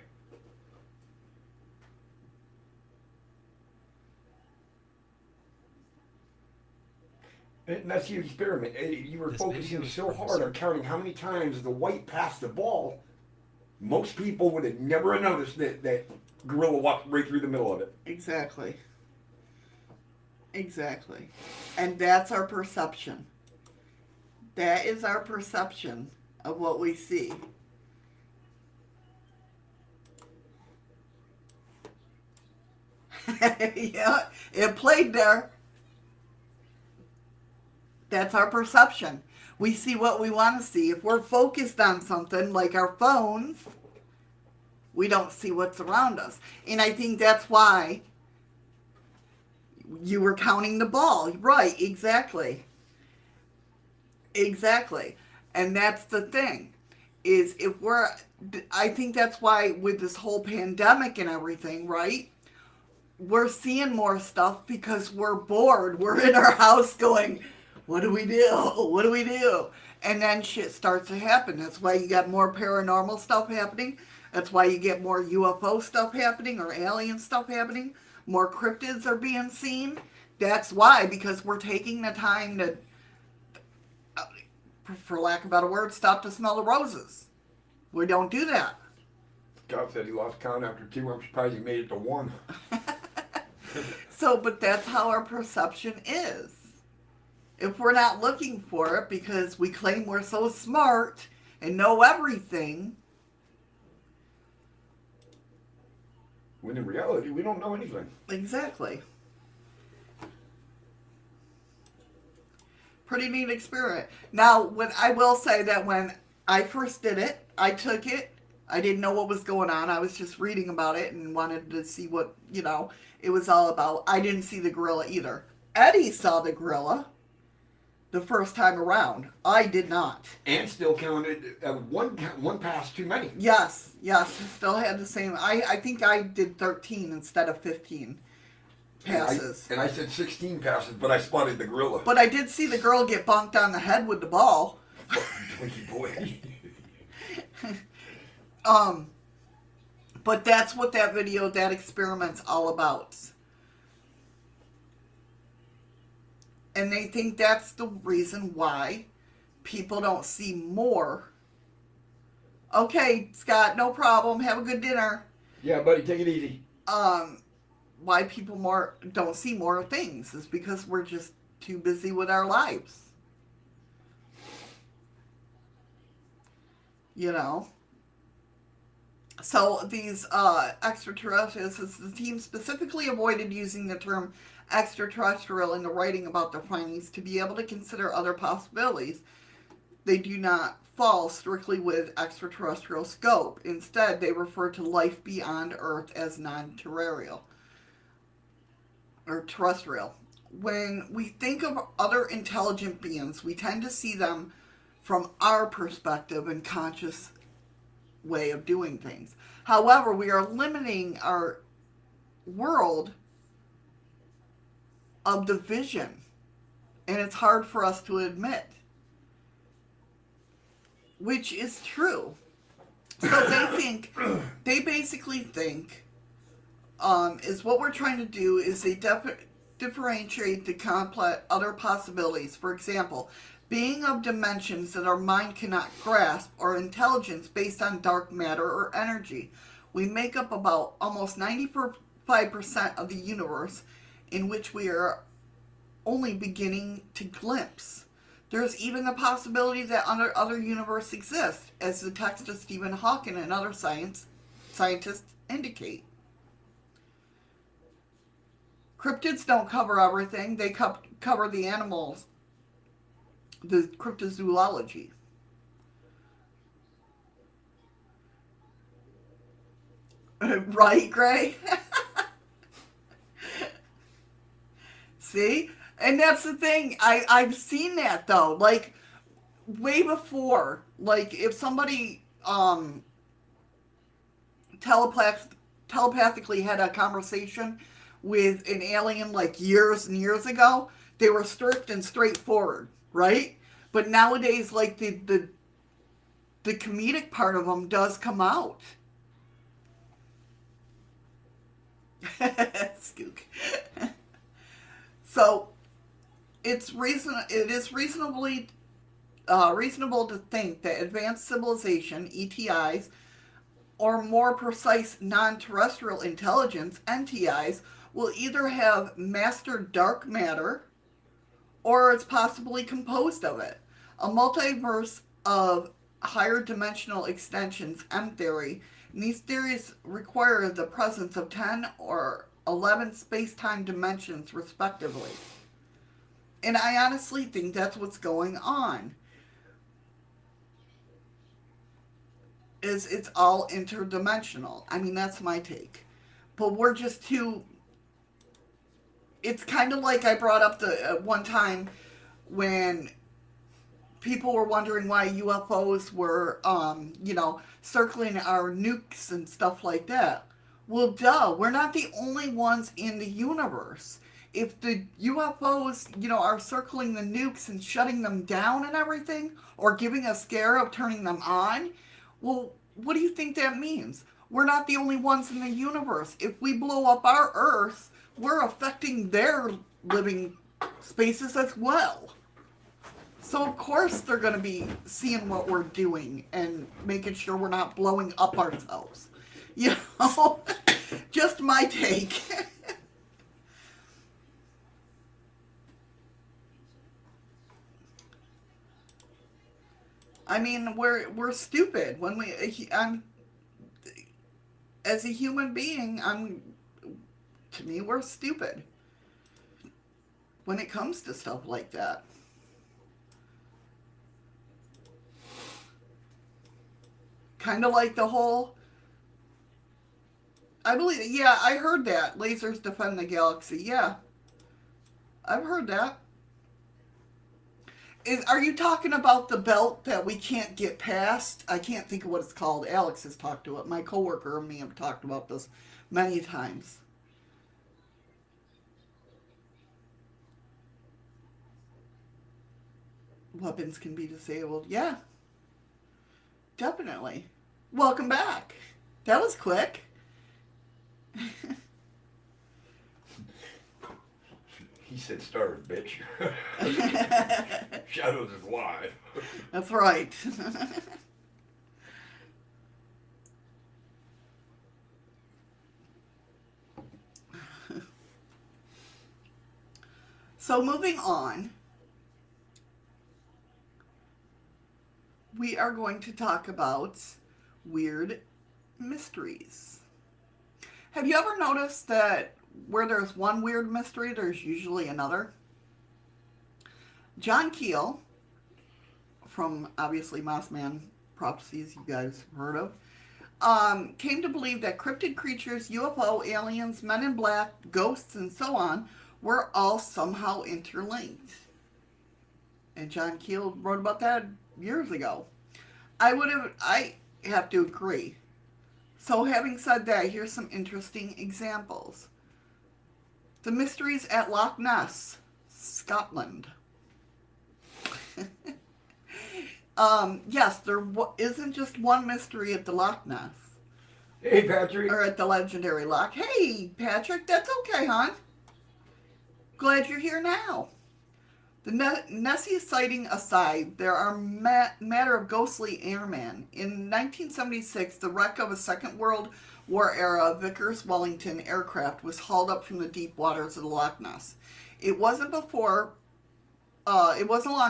And that's the experiment. You were This focusing video is so from hard on counting how many times the white passed the ball. Most people would have never noticed that gorilla walked right through the middle of it. Exactly. Exactly. And that's our perception. That is our perception of what we see. Yeah, it played there. That's our perception. We see what we want to see. If we're focused on something like our phones, we don't see what's around us. And I think that's why you were counting the ball. Right, exactly. Exactly. And that's the thing. Is if we're, I think that's why with this whole pandemic and everything, right? We're seeing more stuff because we're bored. We're in our house going, what do we do? What do we do? And then shit starts to happen. That's why you got more paranormal stuff happening. That's why you get more UFO stuff happening or alien stuff happening. More cryptids are being seen. That's why, because we're taking the time to, for lack of a better word, stop to smell the roses. We don't do that. Scott said he lost count after 2. I'm surprised he made it to 1. So, but that's how our perception is. If we're not looking for it because we claim we're so smart and know everything. When in reality, we don't know anything. Exactly. Pretty neat experiment. Now, when I will say that when I first did it, I took it. I didn't know what was going on. I was just reading about it and wanted to see what, it was all about. I didn't see the gorilla either. Eddie saw the gorilla the first time around. I did not. And still counted one pass too many. Yes. Still had the same. I think I did 13 instead of 15 passes. And I said 16 passes, but I spotted the gorilla. But I did see the girl get bonked on the head with the ball. Twinkie boy. But that's what that video, that experiment's all about. And they think that's the reason why people don't see more. Okay, Scott, no problem. Have a good dinner. Yeah, buddy, take it easy. Why people don't see more things is because we're just too busy with our lives. So these extraterrestrials, the team specifically avoided using the term extraterrestrial in the writing about their findings to be able to consider other possibilities. They do not fall strictly with extraterrestrial scope. Instead, they refer to life beyond Earth as non-terrestrial or terrestrial. When we think of other intelligent beings, we tend to see them from our perspective and conscious way of doing things. However, we are limiting our world of the vision, and it's hard for us to admit, which is true. So they basically think, is what we're trying to do is they differentiate the complex other possibilities. For example, being of dimensions that our mind cannot grasp, or intelligence based on dark matter or energy. We make up about almost 95% of the universe, in which we are only beginning to glimpse. There's even the possibility that other universes exist, as the text of Stephen Hawking and other scientists indicate. Cryptids don't cover everything. They cover the animals, the cryptozoology. Right, Gray? See? And that's the thing. I've seen that, though. Like, way before. Like, if somebody telepathically had a conversation with an alien, like, years and years ago, they were strict and straightforward, right? But nowadays, like, the comedic part of them does come out. Skook. So it is reasonable to think that advanced civilization, ETIs, or more precise non-terrestrial intelligence, NTIs, will either have mastered dark matter or it's possibly composed of it. A multiverse of higher dimensional extensions, M theory, and these theories require the presence of 10 or 11 space-time dimensions, respectively. And I honestly think that's what's going on. It's all interdimensional. I mean, that's my take. But we're just too... It's kind of like I brought up the one time when people were wondering why UFOs were, circling our nukes and stuff like that. Well, duh, we're not the only ones in the universe. If the UFOs, are circling the nukes and shutting them down and everything, or giving a scare of turning them on, well, what do you think that means? We're not the only ones in the universe. If we blow up our Earth, we're affecting their living spaces as well. So, of course, they're going to be seeing what we're doing and making sure we're not blowing up ourselves. Just my take. I mean, we're stupid when as a human being, to me, we're stupid when it comes to stuff like that. Kind of like the whole, I believe, yeah, I heard that. Lasers defend the galaxy. Yeah, I've heard that. Are you talking about the belt that we can't get past? I can't think of what it's called. Alex has talked to it. My coworker and me have talked about this many times. Weapons can be disabled. Yeah, definitely. Welcome back. That was quick. He said start, bitch. Shadows is live. That's right. So moving on, we are going to talk about weird mysteries. Have you ever noticed that where there's one weird mystery, there's usually another? John Keel, from obviously Mothman Prophecies, you guys have heard of, came to believe that cryptid creatures, UFO, aliens, men in black, ghosts, and so on were all somehow interlinked. And John Keel wrote about that years ago. I have to agree. So having said that, here's some interesting examples. The mysteries at Loch Ness, Scotland. Yes, there isn't just one mystery at the Loch Ness. Hey, Patrick. Or at the legendary Loch. Hey, Patrick, that's okay, hon. Glad you're here now. The Nessie sighting aside, there are matter of ghostly airmen. In 1976, the wreck of a Second World War era Vickers Wellington aircraft was hauled up from the deep waters of the Loch Ness. It wasn't long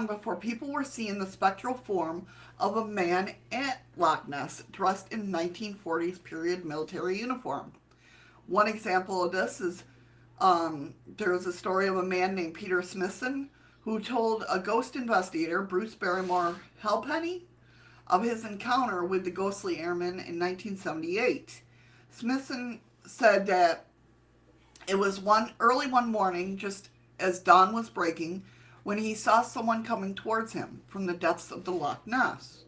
before people were seeing the spectral form of a man at Loch Ness dressed in 1940s period military uniform. One example of this is there was a story of a man named Peter Smithson who told a ghost investigator, Bruce Barrymore Halpenny, of his encounter with the ghostly airman in 1978. Smithson said that it was early one morning, just as dawn was breaking, when he saw someone coming towards him from the depths of the Loch Ness.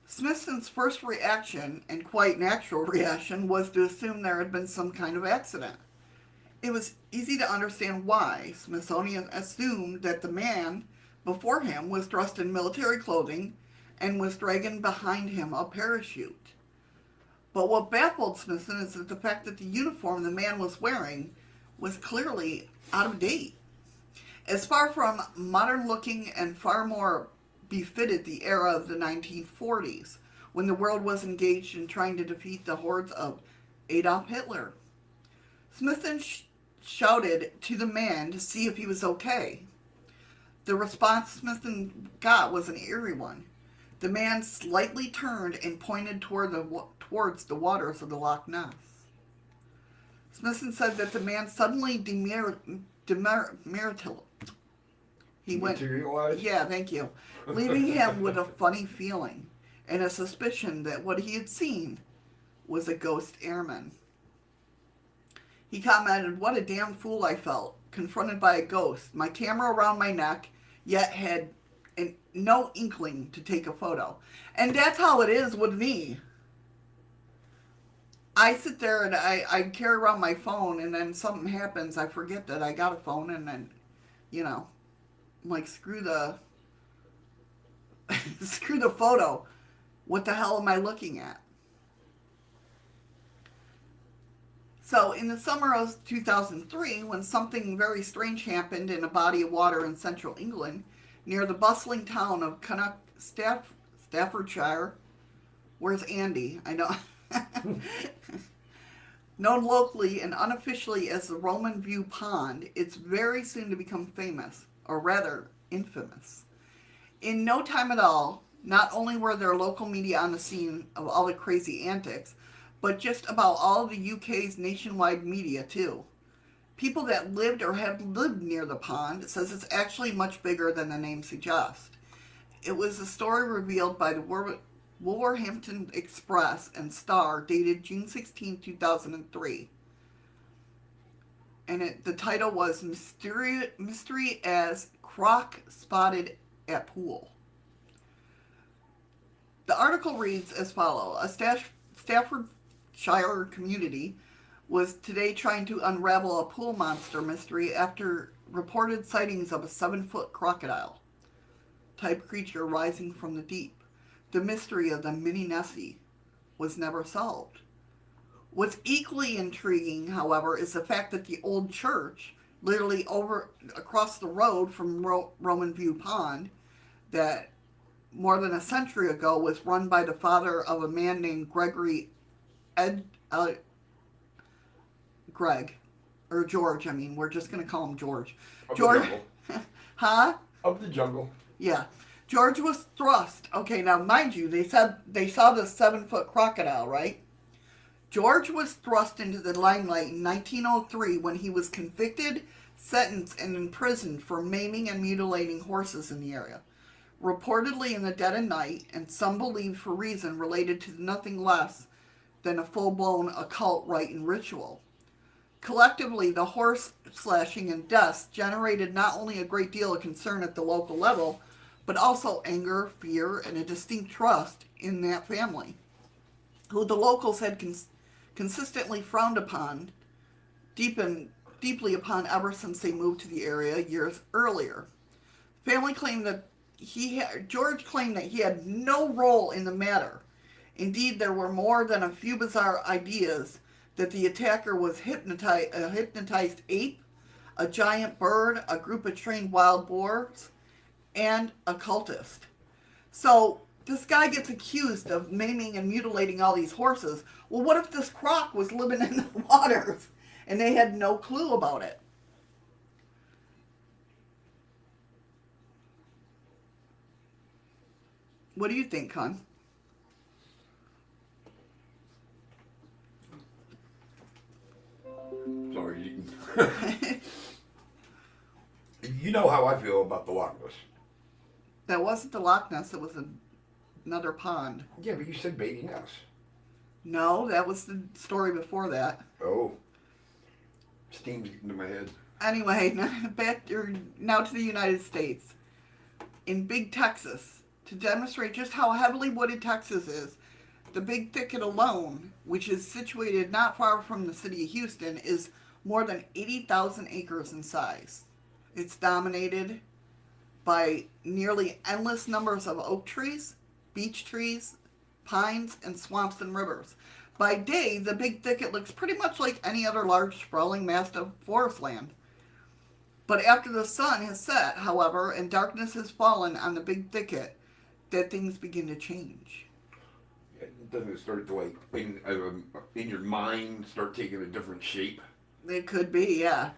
Smithson's first reaction, and quite natural reaction, was to assume there had been some kind of accident. It was easy to understand why Smithsonian assumed that the man before him was dressed in military clothing and was dragging behind him a parachute. But what baffled Smithson is the fact that the uniform the man was wearing was clearly out of date. As far from modern looking and far more befitted the era of the 1940s, when the world was engaged in trying to defeat the hordes of Adolf Hitler. Smithson shouted to the man to see if he was okay. The response Smithson got was an eerie one. The man slightly turned and pointed towards the waters of the Loch Ness. Smithson said that the man suddenly he went, Materialized? yeah, thank you, leaving him with a funny feeling and a suspicion that what he had seen was a ghost airman. He commented, "What a damn fool I felt, confronted by a ghost, my camera around my neck, yet had no inkling to take a photo." And that's how it is with me. I sit there and I carry around my phone, and then something happens, I forget that I got a phone, and then, I'm like, screw the screw the photo. What the hell am I looking at? So in the summer of 2003, when something very strange happened in a body of water in central England, near the bustling town of Staffordshire, where's Andy? I know. Known locally and unofficially as the Roman View Pond, it's very soon to become famous, or rather, infamous. In no time at all, not only were there local media on the scene of all the crazy antics, but just about all of the UK's nationwide media too. People that lived or have lived near the pond says it's actually much bigger than the name suggests. It was a story revealed by the Wolverhampton Express and Star, dated June 16, 2003. And the title was Mystery as Croc Spotted at Pool. The article reads as follows. A Staffordshire community was today trying to unravel a pool monster mystery after reported sightings of a 7-foot crocodile type creature rising from the deep. The mystery of the Mini Nessie was never solved. What's equally intriguing, however, is the fact that the old church, literally across the road from Roman View Pond, that more than a century ago was run by the father of a man named Greg, or George, we're just going to call him George. Of George, the jungle. huh? Of the jungle. Yeah. George was thrust. Okay, now mind you, they said they saw the 7-foot crocodile, right? George was thrust into the limelight in 1903 when he was convicted, sentenced, and imprisoned for maiming and mutilating horses in the area. Reportedly in the dead of night, and some believe for reason related to nothing less than a full-blown occult rite and ritual. Collectively, the horse slashing and deaths generated not only a great deal of concern at the local level, but also anger, fear, and a distinct trust in that family, who the locals had consistently frowned upon, deeply upon ever since they moved to the area years earlier. Family claimed that George claimed that he had no role in the matter. Indeed, there were more than a few bizarre ideas that the attacker was a hypnotized ape, a giant bird, a group of trained wild boars, and a cultist. So this guy gets accused of maiming and mutilating all these horses. Well, what if this croc was living in the waters and they had no clue about it? What do you think, Con? Sorry. You know how I feel about the Loch Ness. That wasn't the Loch Ness, it was another pond. Yeah, but you said Baby Ness. No, that was the story before that. Oh. Steam's getting to my head. Anyway, now to the United States. In Big Texas, to demonstrate just how heavily wooded Texas is, the Big Thicket alone, which is situated not far from the city of Houston, is more than 80,000 acres in size. It's dominated by nearly endless numbers of oak trees, beech trees, pines, and swamps and rivers. By day, the Big Thicket looks pretty much like any other large sprawling mass of forest land. But after the sun has set, however, and darkness has fallen on the Big Thicket, that things begin to change. Doesn't it start to, like, in your mind, start taking a different shape? It could be, yeah.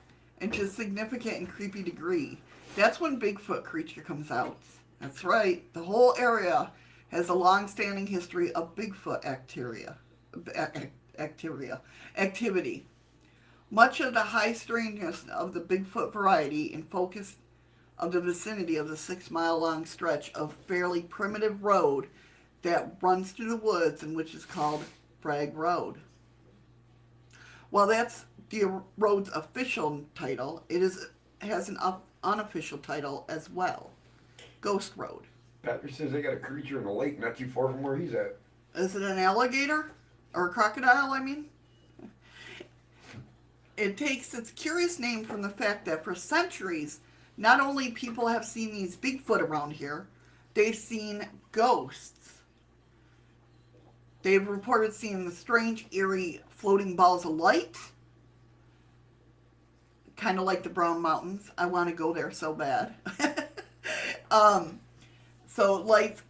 And to a significant and creepy degree. That's when Bigfoot creature comes out. That's right. The whole area has a long-standing history of Bigfoot activity. Much of the high strangeness of the Bigfoot variety in focus of the vicinity of the 6-mile long stretch of fairly primitive road that runs through the woods and which is called Bragg Road. While that's the road's official title, has an unofficial title as well. Ghost Road. Patrick says they got a creature in the lake not too far from where he's at. Is it an alligator? Or a crocodile, I mean? It takes its curious name from the fact that for centuries, not only people have seen these Bigfoot around here, they've seen ghosts. They've reported seeing the strange, eerie, floating balls of light. Kind of like the Brown Mountains. I want to go there so bad. So lights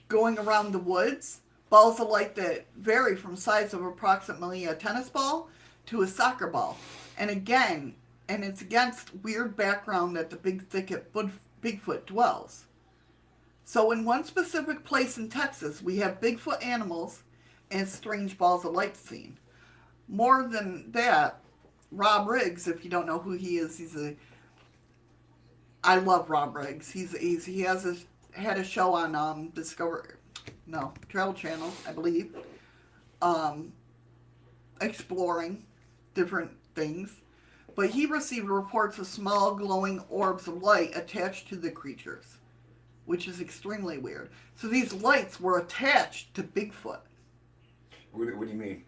going around the woods. Balls of light that vary from size of approximately a tennis ball to a soccer ball. And again, and it's against weird background that the big thicket Bigfoot dwells. So in one specific place in Texas, we have Bigfoot animals and strange balls of light seen. More than that, Rob Riggs, if you don't know who he is, I love Rob Riggs. He had a show on Travel Channel, I believe, exploring different things. But he received reports of small glowing orbs of light attached to the creatures, which is extremely weird. So these lights were attached to Bigfoot. What do you mean?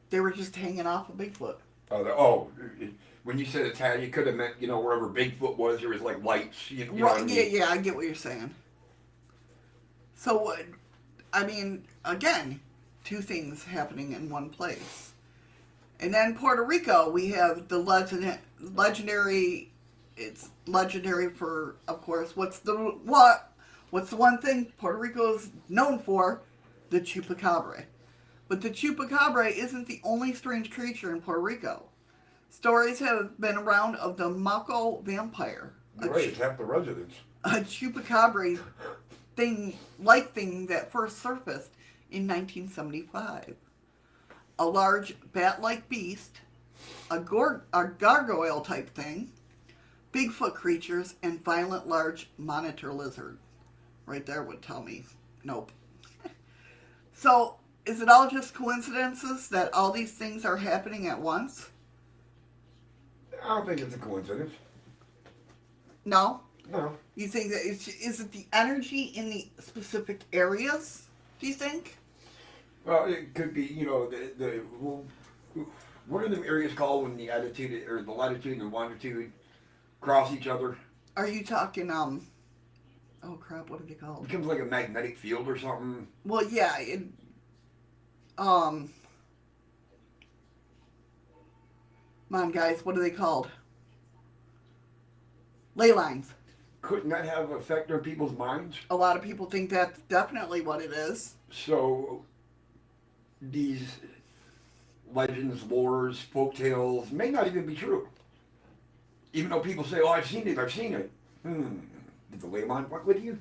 They were just hanging off of Bigfoot. When you said attached, you could have meant, wherever Bigfoot was, there was like lights. You know Right, what I mean? yeah, I get what you're saying. So, I mean, again, two things happening in one place. And then Puerto Rico, we have the legendary. It's legendary for, of course, what's the one thing Puerto Rico is known for? The chupacabra. But the chupacabra isn't the only strange creature in Puerto Rico. Stories have been around of the Maco vampire. Right, it's half the residents. A chupacabra thing that first surfaced in 1975. A large bat-like beast, a gargoyle type thing, Bigfoot creatures, and violent large monitor lizard. Right there would tell me, nope. So, is it all just coincidences that all these things are happening at once? I don't think it's a coincidence. No? No. You think that is it the energy in the specific areas, do you think? Well, it could be, what are them areas called when the attitude or the latitude and longitude cross each other? Are you talking, oh crap, what are they It called? becomes like a magnetic field or something. Well, yeah, come on guys, what are they called? Ley lines. Couldn't that have an effect on people's minds? A lot of people think that's definitely what it is. So, these legends, lores, folktales may not even be true. Even though people say, oh, I've seen it. Did the ley line fuck with you?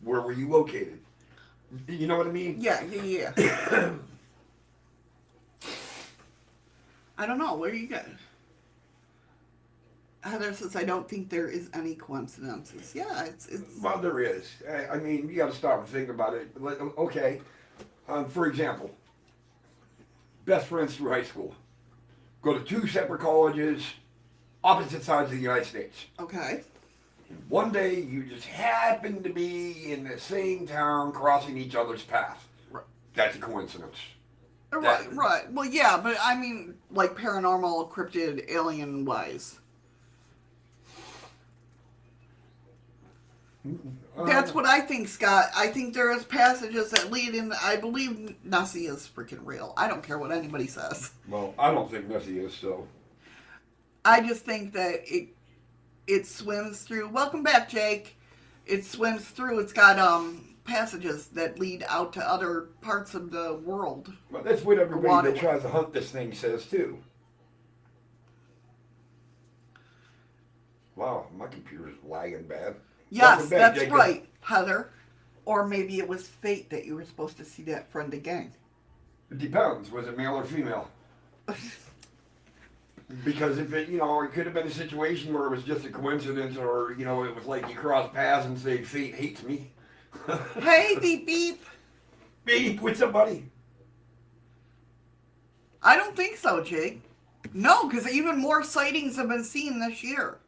Where were you located? You know what I mean? Yeah. I don't know, where are you guys? Heather says, I don't think there is any coincidences. Yeah, it's... Well, there is. I mean, you got to stop and think about it. Okay, for example, best friends through high school. Go to two separate colleges, opposite sides of the United States. Okay. And one day, you just happen to be in the same town crossing each other's path. Right. That's a coincidence. Right. Well, yeah, but I mean, like paranormal, cryptid, alien-wise. That's what I think, Scott. I think there is passages that lead in. I believe Nessie is freaking real. I don't care what anybody says. Well, I don't think Nessie is, so. I just think that it swims through. Welcome back, Jake. It swims through. It's got passages that lead out to other parts of the world. Well, that's what everybody that tries to hunt this thing says too. Wow, my computer's lagging bad. Yes, that's right, Heather. Or maybe it was fate that you were supposed to see that friend again. It depends. Was it male or female? Because if it, it could have been a situation where it was just a coincidence, or it was like you cross paths and say fate hates me. Hey, beep beep. Beep with somebody. I don't think so, Jake. No, because even more sightings have been seen this year.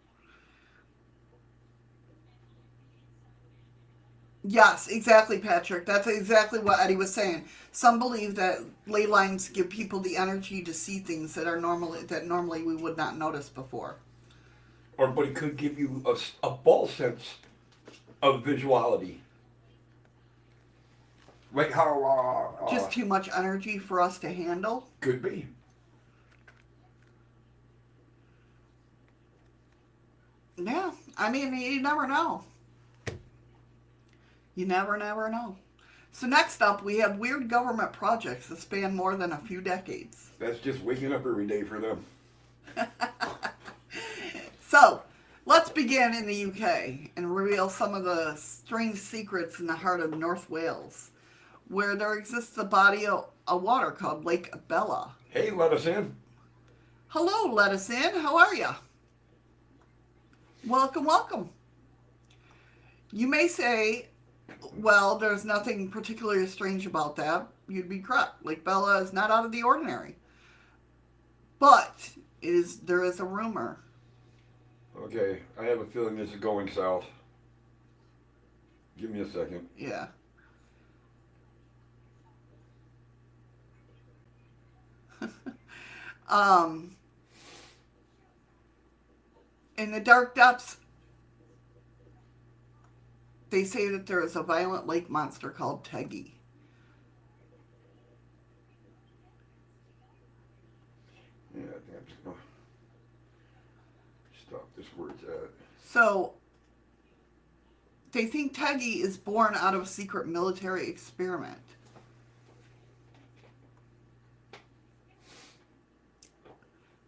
Yes, exactly, Patrick. That's exactly what Eddie was saying. Some believe that ley lines give people the energy to see things that normally we would not notice before. But it could give you a false sense of visuality. Like how... Just too much energy for us to handle? Could be. Yeah, I mean, you never know. You never know. So next up, we have weird government projects that span more than a few decades. That's just waking up every day for them. So, let's begin in the UK and reveal some of the strange secrets in the heart of North Wales, where there exists a body of water called Lake Bella. Hey, let us in. Hello, let us in. How are you? Welcome. You may say, well, there's nothing particularly strange about that. You'd be correct. Lake Bella is not out of the ordinary. But there is a rumor. Okay, I have a feeling this is going south. Give me a second. Yeah. In the dark depths, they say that there is a violent lake monster called Teggy. Yeah, I think I'm just going to stop this where it's at. So, they think Teggy is born out of a secret military experiment.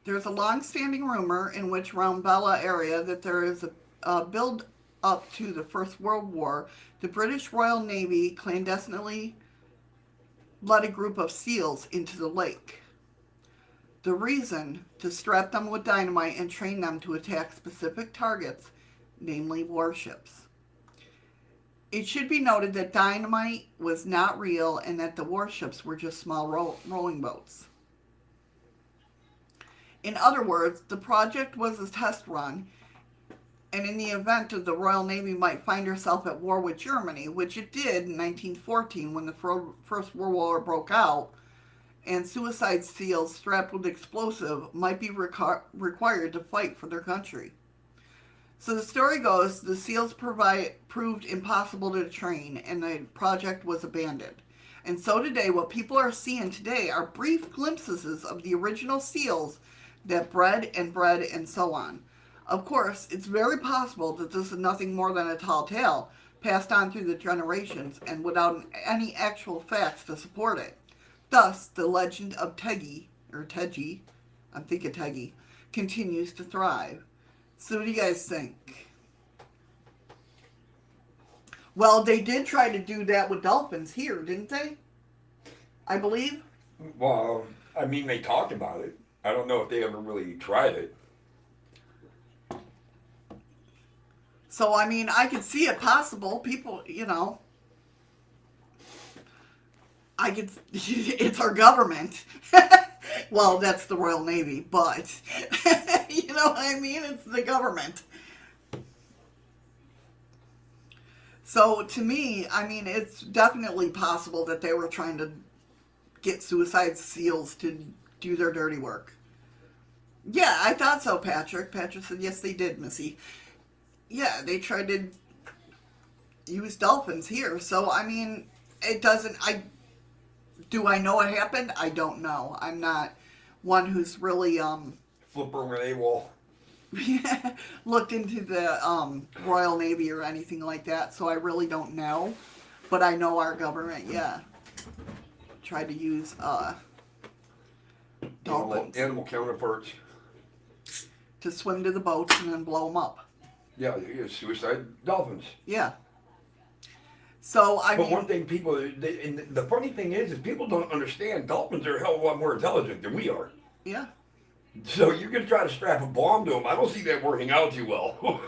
There's a long-standing rumor in which around Bella area that there is a build up to the First World War. The British Royal Navy clandestinely let a group of SEALs into the lake. The reason, to strap them with dynamite and train them to attack specific targets, namely warships. It should be noted that dynamite was not real and that the warships were just small rowing boats. In other words, the project was a test run, and in the event of the Royal Navy might find herself at war with Germany, which it did in 1914 when the First World War broke out, and suicide SEALs strapped with explosive might be required to fight for their country. So the story goes, the SEALs proved impossible to train, and the project was abandoned. And so today, what people are seeing today are brief glimpses of the original SEALs that bred and so on. Of course, it's very possible that this is nothing more than a tall tale passed on through the generations and without any actual facts to support it. Thus, the legend of Teggy, continues to thrive. So what do you guys think? Well, they did try to do that with dolphins here, didn't they? I believe. Well, I mean, they talked about it. I don't know if they ever really tried it. So, I mean, I could see it possible. People, it's our government. Well, that's the Royal Navy, but, you know what I mean? It's the government. So, to me, I mean, it's definitely possible that they were trying to get suicide SEALs to do their dirty work. Yeah, I thought so, Patrick. Patrick said, yes, they did, Missy. Yeah, they tried to use dolphins here. So, I mean, it doesn't... Do I know what happened? I don't know. I'm not one who's really... Flip over an AWOL. looked into the Royal Navy or anything like that, so I really don't know. But I know our government, tried to use dolphins. Animal counterparts. To swim to the boats and then blow them up. Yeah, suicide dolphins. Yeah. So, I mean... But one thing people... and the funny thing is people don't understand dolphins are a hell of a lot more intelligent than we are. Yeah. So you're going to try to strap a bomb to him. I don't see that working out too well.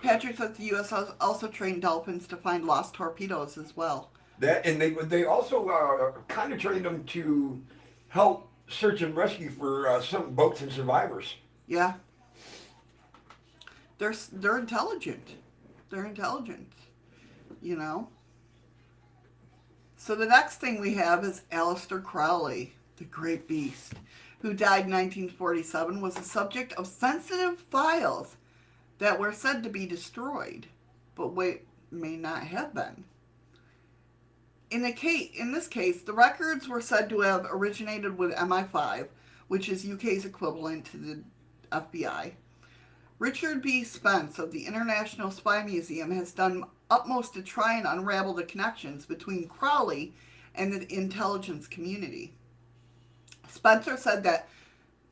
Patrick says the U.S. has also trained dolphins to find lost torpedoes as well. That and they also kind of trained them to help search and rescue for some boats and survivors. Yeah. They're intelligent. They're intelligent. You know? So the next thing we have is Aleister Crowley, the great beast, who died in 1947, was the subject of sensitive files that were said to be destroyed, but may not have been. In this case, the records were said to have originated with MI5, which is UK's equivalent to the FBI. Richard B. Spence of the International Spy Museum has done utmost to try and unravel the connections between Crowley and the intelligence community. Spencer said that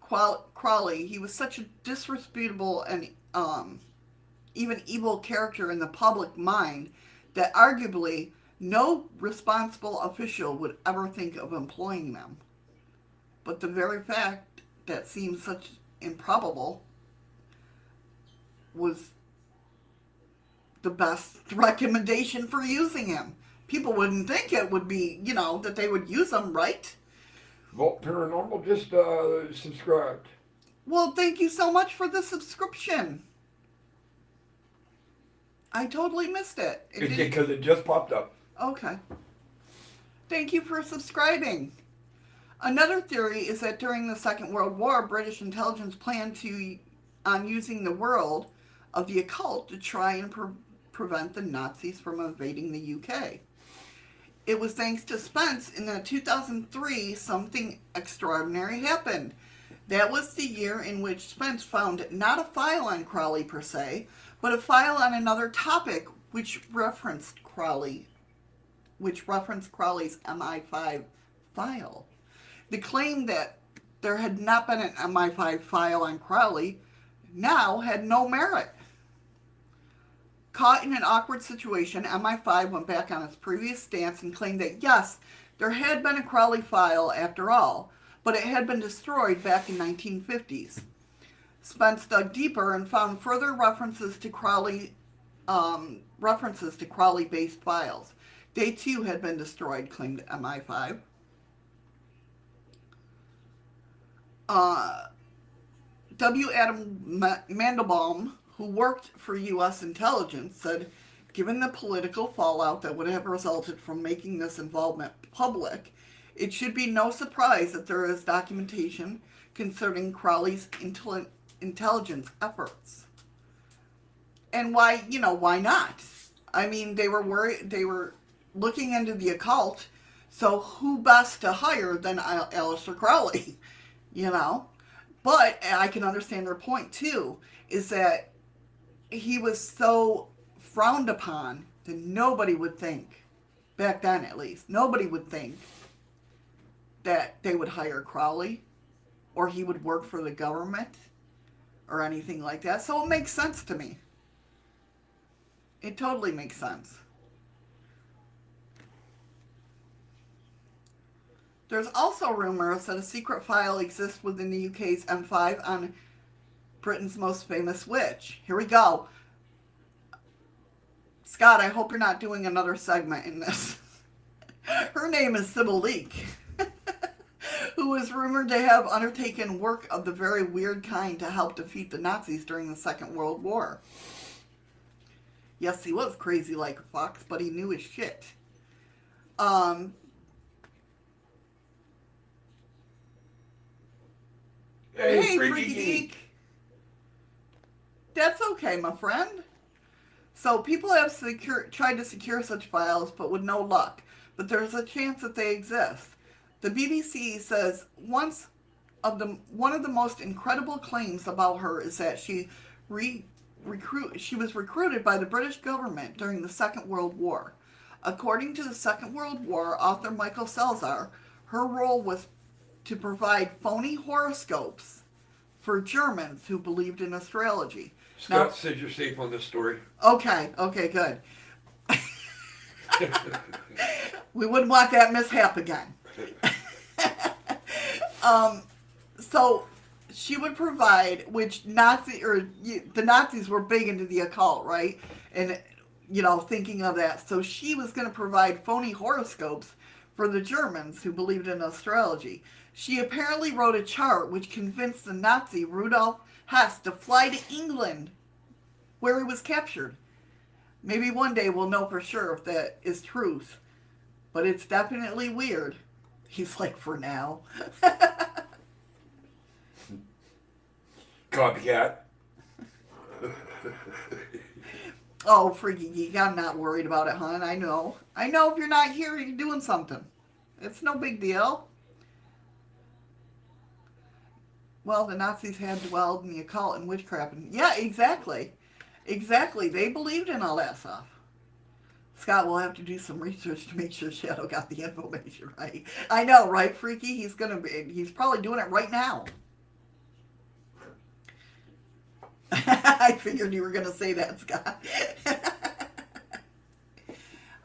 Crowley, he was such a disreputable and even evil character in the public mind that arguably no responsible official would ever think of employing them. But the very fact that seemed such improbable was the best recommendation for using him. People wouldn't think it would be, that they would use him, right? Well, Paranormal just subscribed. Well, thank you so much for the subscription. I totally missed it. Because it just popped up. Okay. Thank you for subscribing. Another theory is that during the Second World War, British intelligence planned on using the world of the occult to try and prevent the Nazis from invading the UK. It was thanks to Spence in 2003 something extraordinary happened. That was the year in which Spence found not a file on Crowley per se, but a file on another topic which referenced Crowley's MI5 file. The claim that there had not been an MI5 file on Crowley now had no merit. Caught in an awkward situation, MI5 went back on its previous stance and claimed that yes, there had been a Crowley file after all, but it had been destroyed back in 1950s. Spence dug deeper and found further references to Crowley-based files. They too had been destroyed, claimed MI5. W. Adam Mandelbaum, who worked for U.S. intelligence, said, given the political fallout that would have resulted from making this involvement public, it should be no surprise that there is documentation concerning Crowley's intelligence efforts. And why not? I mean, they were worried, they were looking into the occult, so who best to hire than Aleister Crowley, But I can understand their point, too, is that he was so frowned upon that nobody would think, back then at least, nobody would think that they would hire Crowley or he would work for the government or anything like that. So it makes sense to me. It totally makes sense. There's also rumors that a secret file exists within the UK's M5 on Britain's most famous witch. Here we go. Scott, I hope you're not doing another segment in this. Her name is Sybil Leek, who is rumored to have undertaken work of the very weird kind to help defeat the Nazis during the Second World War. Yes, he was crazy like a fox, but he knew his shit. Hey, Freaky Geek. That's okay, my friend. So people have tried to secure such files, but with no luck. But there's a chance that they exist. The BBC says one of the most incredible claims about her is that she was recruited by the British government during the Second World War. According to the Second World War author Michael Salazar, her role was to provide phony horoscopes for Germans who believed in astrology. Scott says you're safe on this story. Okay, good. We wouldn't want that mishap again. So she would provide, which the Nazis were big into the occult, right? And, thinking of that. So she was going to provide phony horoscopes for the Germans who believed in astrology. She apparently wrote a chart which convinced the Nazi Rudolf Hess to fly to England, where he was captured. Maybe one day we'll know for sure if that is truth. But it's definitely weird. He's like, for now. Copycat. Oh, freaky geek, I'm not worried about it, hon. I know. I know if you're not here, you're doing something. It's no big deal. Well, the Nazis had dwelled in the occult and witchcraft. And yeah, exactly. Exactly. They believed in all that stuff. Scott will have to do some research to make sure Shadow got the information right. I know, right, Freaky? He's probably doing it right now. I figured you were going to say that, Scott.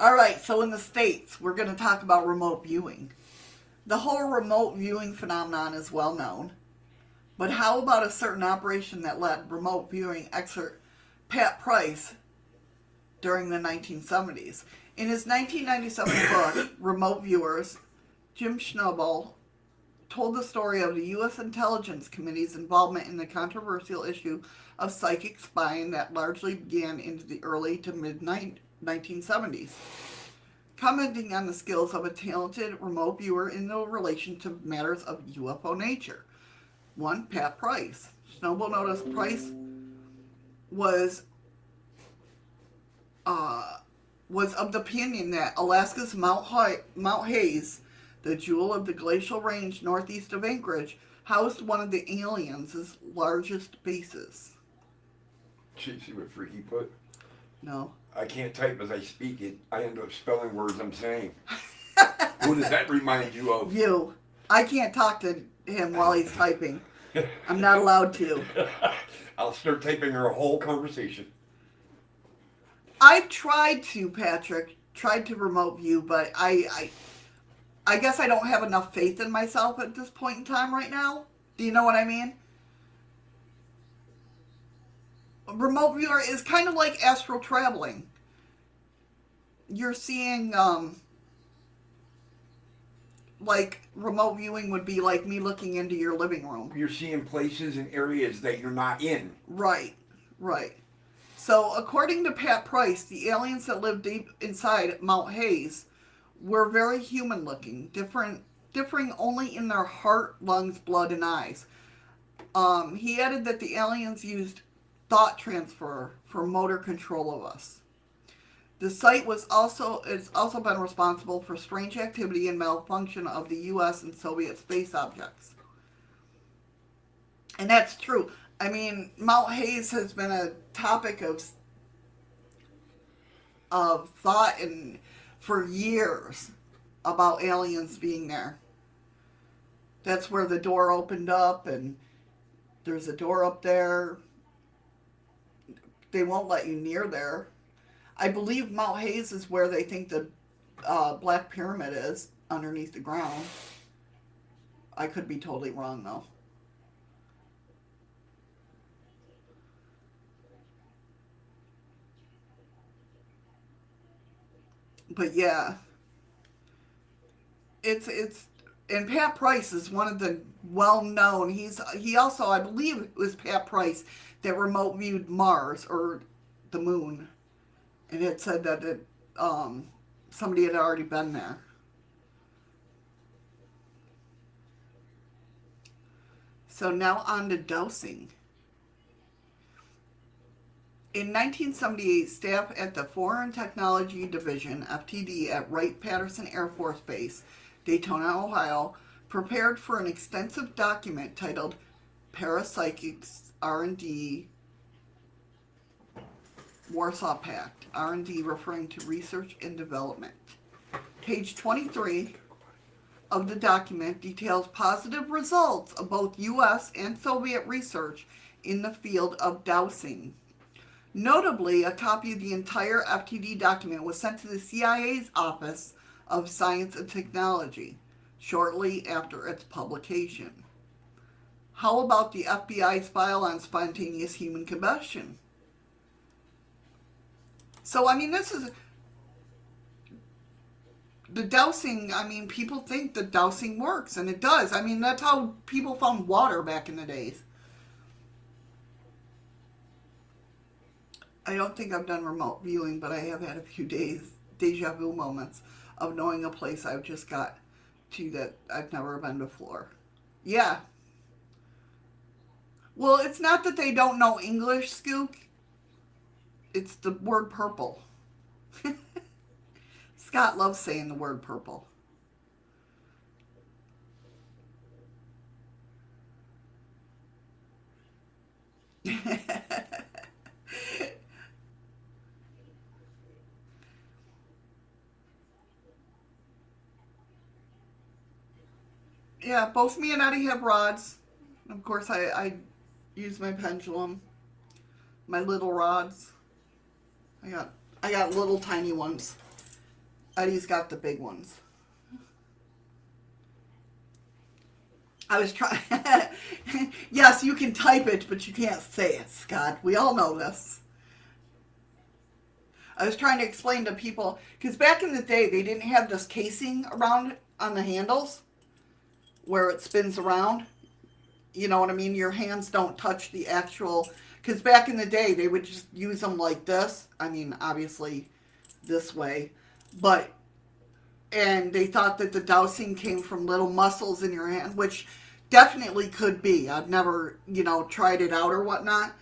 All right, so in the States, we're going to talk about remote viewing. The whole remote viewing phenomenon is well known. But how about a certain operation that let remote viewing expert Pat Price during the 1970s? In his 1997 book, Remote Viewers, Jim Schnabel told the story of the U.S. Intelligence Committee's involvement in the controversial issue of psychic spying that largely began into the early to mid-1970s. Commenting on the skills of a talented remote viewer in relation to matters of UFO nature. One, Pat Price. Schnabel noticed Price was of the opinion that Alaska's Mount Hayes, the jewel of the glacial range northeast of Anchorage, housed one of the aliens' largest bases. See what Freaky put? No. I can't type as I speak it. I end up spelling words I'm saying. Who does that remind you of? You. I can't talk to him while he's typing. I'm not allowed to. I'll start typing our whole conversation. I've tried to, Patrick. Tried to remote view, but I guess I don't have enough faith in myself at this point in time right now. Do you know what I mean? Remote viewer is kind of like astral traveling. You're seeing, like, remote viewing would be like me looking into your living room. You're seeing places and areas that you're not in. Right, right. So, according to Pat Price, the aliens that lived deep inside Mount Hayes were very human-looking, differing only in their heart, lungs, blood, and eyes. He added that the aliens used thought transfer for motor control of us. The site has also been responsible for strange activity and malfunction of the U.S. and Soviet space objects. And that's true. I mean, Mount Hayes has been a topic of thought and for years about aliens being there. That's where the door opened up, and there's a door up there. They won't let you near there. I believe Mount Hayes is where they think the Black Pyramid is, underneath the ground. I could be totally wrong, though. But yeah, it's and Pat Price is one of the well-known. He also, I believe it was Pat Price that remote viewed Mars or the moon, and it said that somebody had already been there. So now on to dosing. In 1978, staff at the Foreign Technology Division, FTD, at Wright-Patterson Air Force Base, Daytona, Ohio, prepared for an extensive document titled Parapsychics R&D Warsaw Pact, R&D referring to research and development. Page 23 of the document details positive results of both U.S. and Soviet research in the field of dowsing. Notably, a copy of the entire FTD document was sent to the CIA's Office of Science and Technology shortly after its publication. How about the FBI's file on spontaneous human combustion? So, I mean, this is the dowsing. I mean, people think that dowsing works, and it does. I mean, that's how people found water back in the days. I don't think I've done remote viewing, but I have had a few deja vu moments of knowing a place I've just got to that I've never been before. Yeah. Well, it's not that they don't know English, Skook. It's the word purple. Scott loves saying the word purple. Yeah, both me and Eddie have rods. Of course, I use my pendulum, my little rods. I got little tiny ones. Eddie's got the big ones. I was trying. Yes, you can type it, but you can't say it, Scott. We all know this. I was trying to explain to people, because back in the day, they didn't have this casing around on the handles where it spins around. You know what I mean? Your hands don't touch the actual, because back in the day, they would just use them like this. I mean, obviously this way. And they thought that the dowsing came from little muscles in your hand, which definitely could be. I've never, tried it out or whatnot.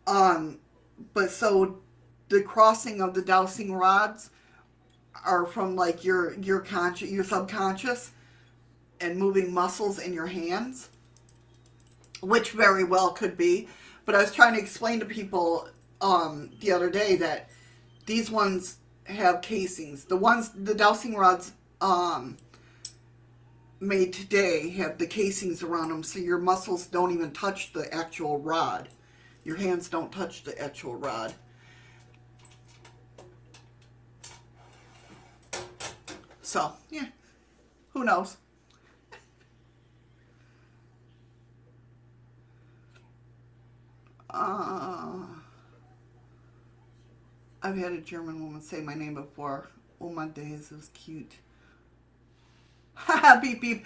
But so the crossing of the dowsing rods are from like your subconscious and moving muscles in your hands, which very well could be. But I was trying to explain to people the other day that these ones have casings. The dowsing rods made today have the casings around them, so your muscles don't even touch the actual rod. Your hands don't touch the actual rod. So, yeah, who knows? I've had a German woman say my name before. Oh my days, it was cute. Beep beep.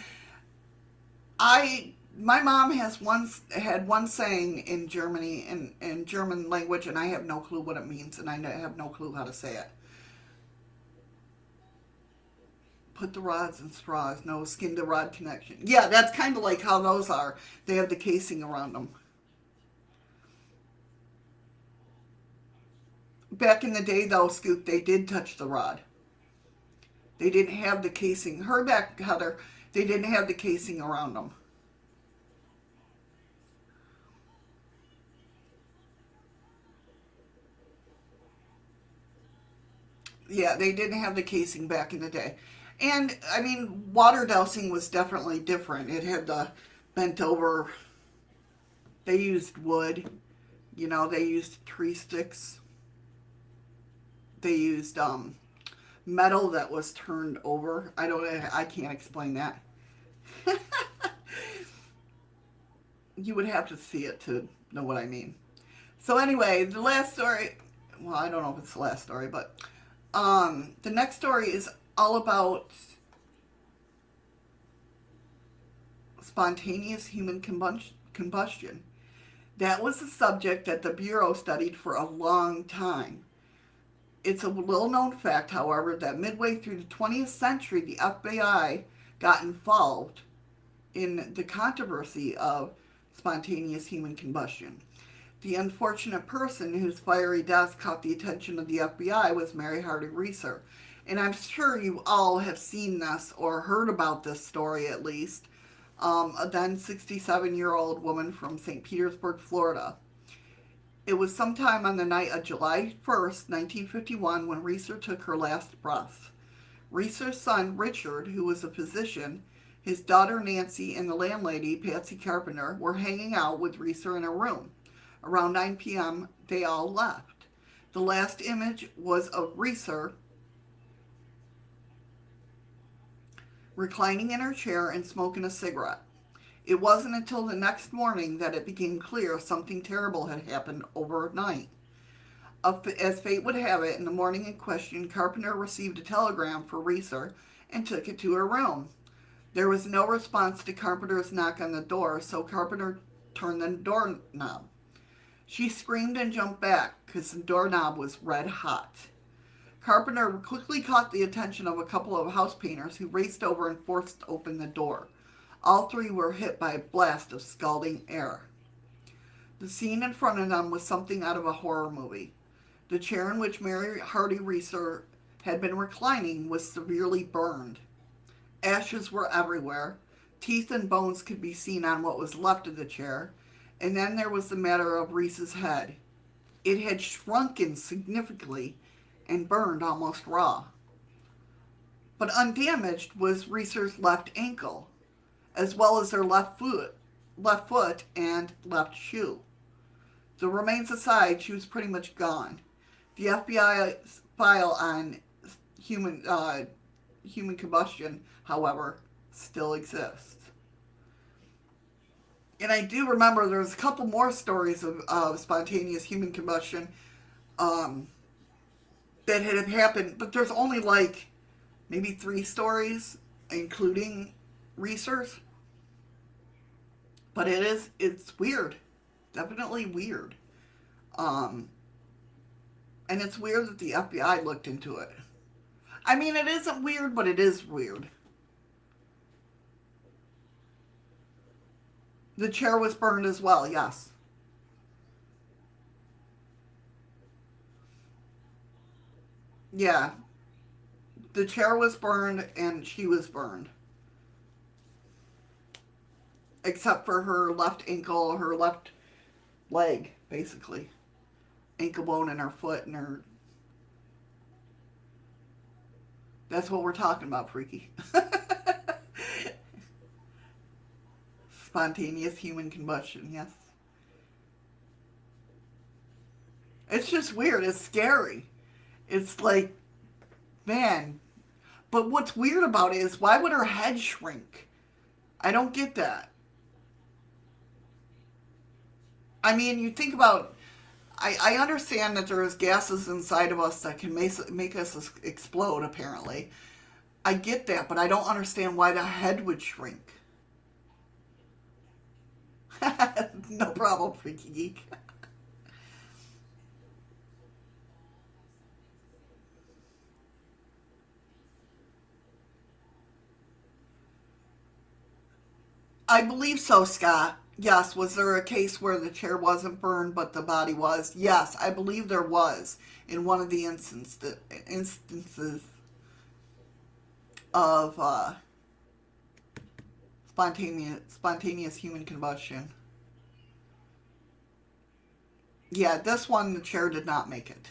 My mom had one saying in Germany in German language, and I have no clue what it means, and I have no clue how to say it. Put the rods in straws, no skin to rod connection. Yeah, that's kind of like how those are. They have the casing around them. Back in the day, though, Scoop, they did touch the rod. They didn't have the casing. Her back, Heather, they didn't have the casing around them. Yeah, they didn't have the casing back in the day. And, I mean, water dousing was definitely different. It had the bent over. They used wood. They used tree sticks. They used metal that was turned over. I can't explain that. You would have to see it to know what I mean. So anyway, the last story, well, I don't know if it's the last story, but the next story is all about spontaneous human combustion. That was the subject that the Bureau studied for a long time. It's a little-known fact, however, that midway through the 20th century, the FBI got involved in the controversy of spontaneous human combustion. The unfortunate person whose fiery death caught the attention of the FBI was Mary Hardy Reeser. And I'm sure you all have seen this or heard about this story at least. A then 67-year-old woman from St. Petersburg, Florida. It was sometime on the night of July 1st, 1951, when Reeser took her last breath. Reeser's son, Richard, who was a physician, his daughter, Nancy, and the landlady, Patsy Carpenter, were hanging out with Reeser in a room. Around 9 p.m., they all left. The last image was of Reeser reclining in her chair and smoking a cigarette. It wasn't until the next morning that it became clear something terrible had happened overnight. As fate would have it, in the morning in question, Carpenter received a telegram for Reeser and took it to her room. There was no response to Carpenter's knock on the door, so Carpenter turned the doorknob. She screamed and jumped back because the doorknob was red hot. Carpenter quickly caught the attention of a couple of house painters who raced over and forced open the door. All three were hit by a blast of scalding air. The scene in front of them was something out of a horror movie. The chair in which Mary Hardy Reeser had been reclining was severely burned. Ashes were everywhere. Teeth and bones could be seen on what was left of the chair. And then there was the matter of Reese's head. It had shrunken significantly and burned almost raw. But undamaged was Reeser's left ankle, as well as their left foot and left shoe. The remains aside, she was pretty much gone. The FBI file on human combustion, however, still exists. And I do remember there's a couple more stories of spontaneous human combustion that had happened, but there's only like maybe 3 stories, including Reeser's. But it's weird. Definitely weird. And it's weird that the FBI looked into it. I mean, it isn't weird, but it is weird. The chair was burned as well, yes. Yeah. The chair was burned and she was burned. Except for her left ankle, her left leg, basically. Ankle bone in her foot and her... That's what we're talking about, Freaky. Spontaneous human combustion, yes. It's just weird. It's scary. It's like, man. But what's weird about it is, why would her head shrink? I don't get that. I mean, you think about... I understand that there's gases inside of us that can make us explode, apparently. I get that, but I don't understand why the head would shrink. No problem, Freaky Geek. I believe so, Scott. Yes, was there a case where the chair wasn't burned but the body was? Yes, I believe there was in one of the instances of spontaneous human combustion. Yeah, this one, the chair did not make it.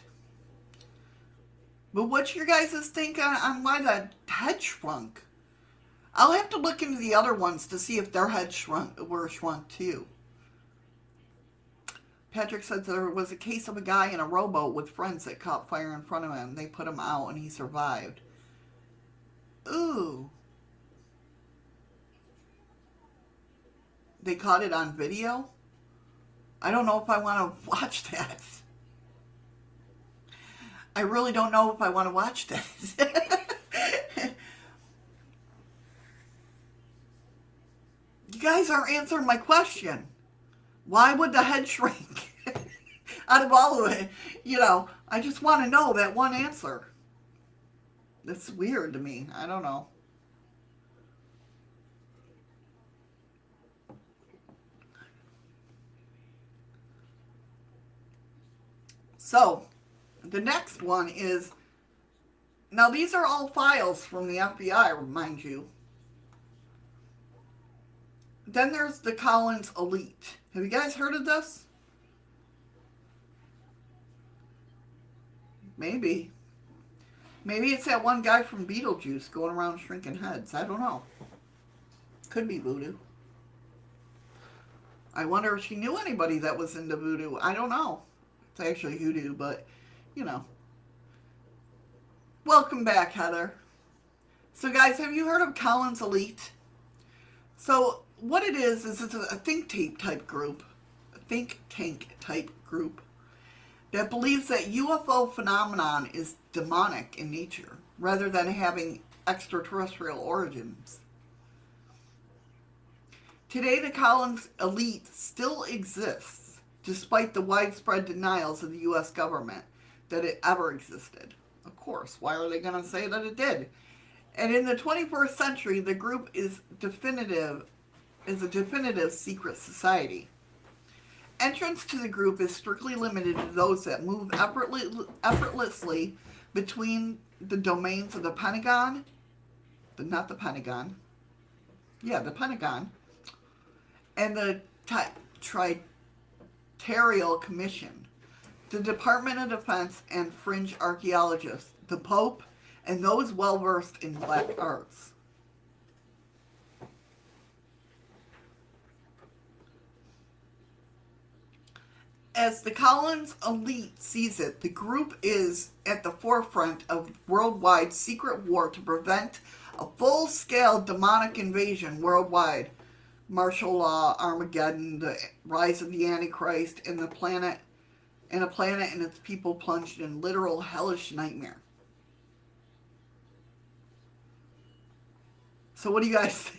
But what's your guys' think on why that head shrunk? I'll have to look into the other ones to see if their heads were shrunk too. Patrick said there was a case of a guy in a rowboat with friends that caught fire in front of him. They put him out and he survived. Ooh. They caught it on video? I don't know if I want to watch that. I really don't know if I want to watch that. You guys aren't answering my question. Why would the head shrink? Out of all of it, I just want to know that one answer. That's weird to me. I don't know. So, the next one is... Now, these are all files from the FBI, mind you. Then there's the Collins Elite. Have you guys heard of this? Maybe. Maybe it's that one guy from Beetlejuice going around shrinking heads. I don't know. Could be voodoo. I wonder if she knew anybody that was into voodoo. I don't know. It's actually hoodoo, but, Welcome back, Heather. So, guys, have you heard of Collins Elite? So, what it is it's a think tank type group that believes that UFO phenomenon is demonic in nature rather than having extraterrestrial origins. Today, the Collins elite still exists, despite the widespread denials of the U.S. government that it ever existed. Of course, why are they going to say that it did? And in the 21st century, the group is a definitive secret society. Entrance to the group is strictly limited to those that move effortlessly between the domains of the Pentagon, the Pentagon, and the Trilateral Commission, the Department of Defense, and fringe archaeologists, the Pope, and those well-versed in black arts. As the Collins elite sees it, the group is at the forefront of worldwide secret war to prevent a full-scale demonic invasion worldwide. Martial law, Armageddon, the rise of the Antichrist, and a planet and its people plunged in literal hellish nightmare. So what do you guys think?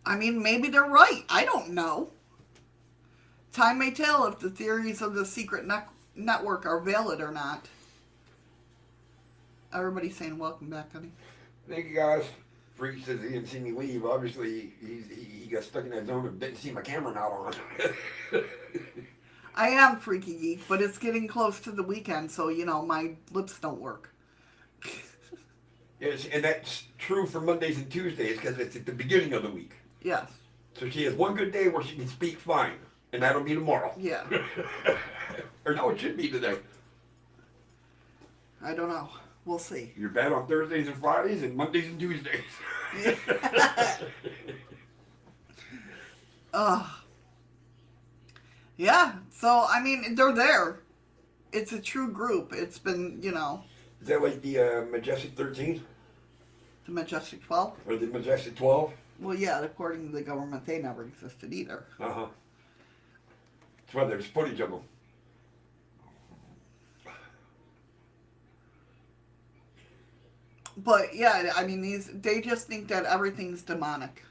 Maybe they're right. I don't know. Time may tell if the theories of the secret network are valid or not. Everybody's saying welcome back, honey. Thank you, guys. Freak says he didn't see me leave. Obviously, he got stuck in that zone and didn't see my camera not on. I am Freaky Geek, but it's getting close to the weekend, so, my lips don't work. Yes, and that's true for Mondays and Tuesdays because it's at the beginning of the week. Yes. So she has one good day where she can speak fine, and that'll be tomorrow. Yeah. Or no, it should be today. I don't know. We'll see. You're bad on Thursdays and Fridays and Mondays and Tuesdays. Yeah, so, they're there. It's a true group. It's been, Is that like the Majestic 13? The Majestic 12? Or the Majestic 12? Well, yeah, according to the government, they never existed either. Uh-huh. That's why there's footage of them. But, yeah, they just think that everything's demonic.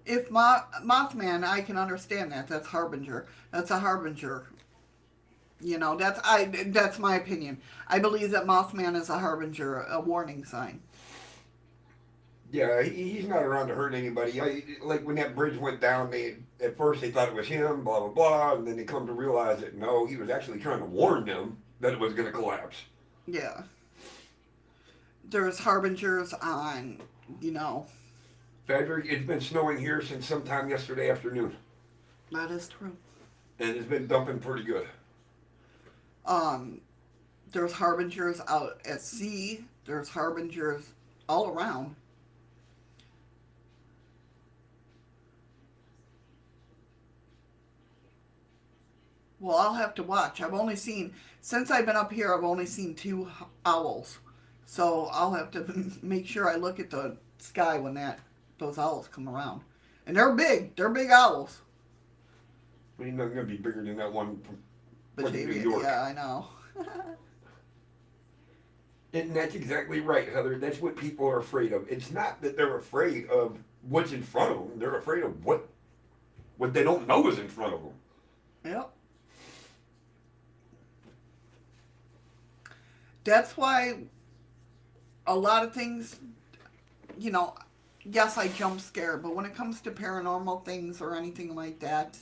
If Mothman, I can understand that. That's Harbinger. That's a Harbinger. That's my opinion. I believe that Mothman is a Harbinger, a warning sign. Yeah, he's not around to hurt anybody. Like when that bridge went down, at first they thought it was him, blah, blah, blah, and then they come to realize that no, he was actually trying to warn them that it was going to collapse. Yeah. There's Harbingers on, Frederick, it's been snowing here since sometime yesterday afternoon. That is true. And it's been dumping pretty good. There's Harbingers out at sea. There's Harbingers all around. Well, I'll have to watch. Since I've been up here, I've only seen 2 owls. So I'll have to make sure I look at the sky when those owls come around. And they're big. They're big owls. I mean, they're going to be bigger than that one from New Batavia, York. yeah, I know. And that's exactly right, Heather. That's what people are afraid of. It's not that they're afraid of what's in front of them. They're afraid of what they don't know is in front of them. Yep. That's why a lot of things, yes, I jump scare, but when it comes to paranormal things or anything like that,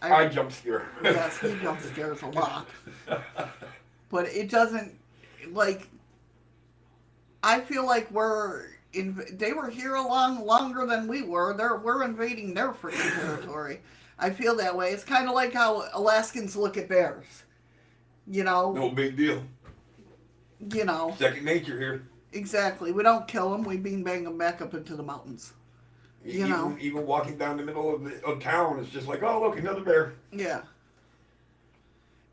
I jump scare. Yes, he jump scares a lot. But it doesn't, I feel like they were here longer than we were. We're invading their freaking territory. I feel that way. It's kind of like how Alaskans look at bears. No big deal. Second nature here. Exactly. We don't kill them. We beanbang them back up into the mountains. Even walking down the middle of town, it's just like, oh, look, another bear. Yeah.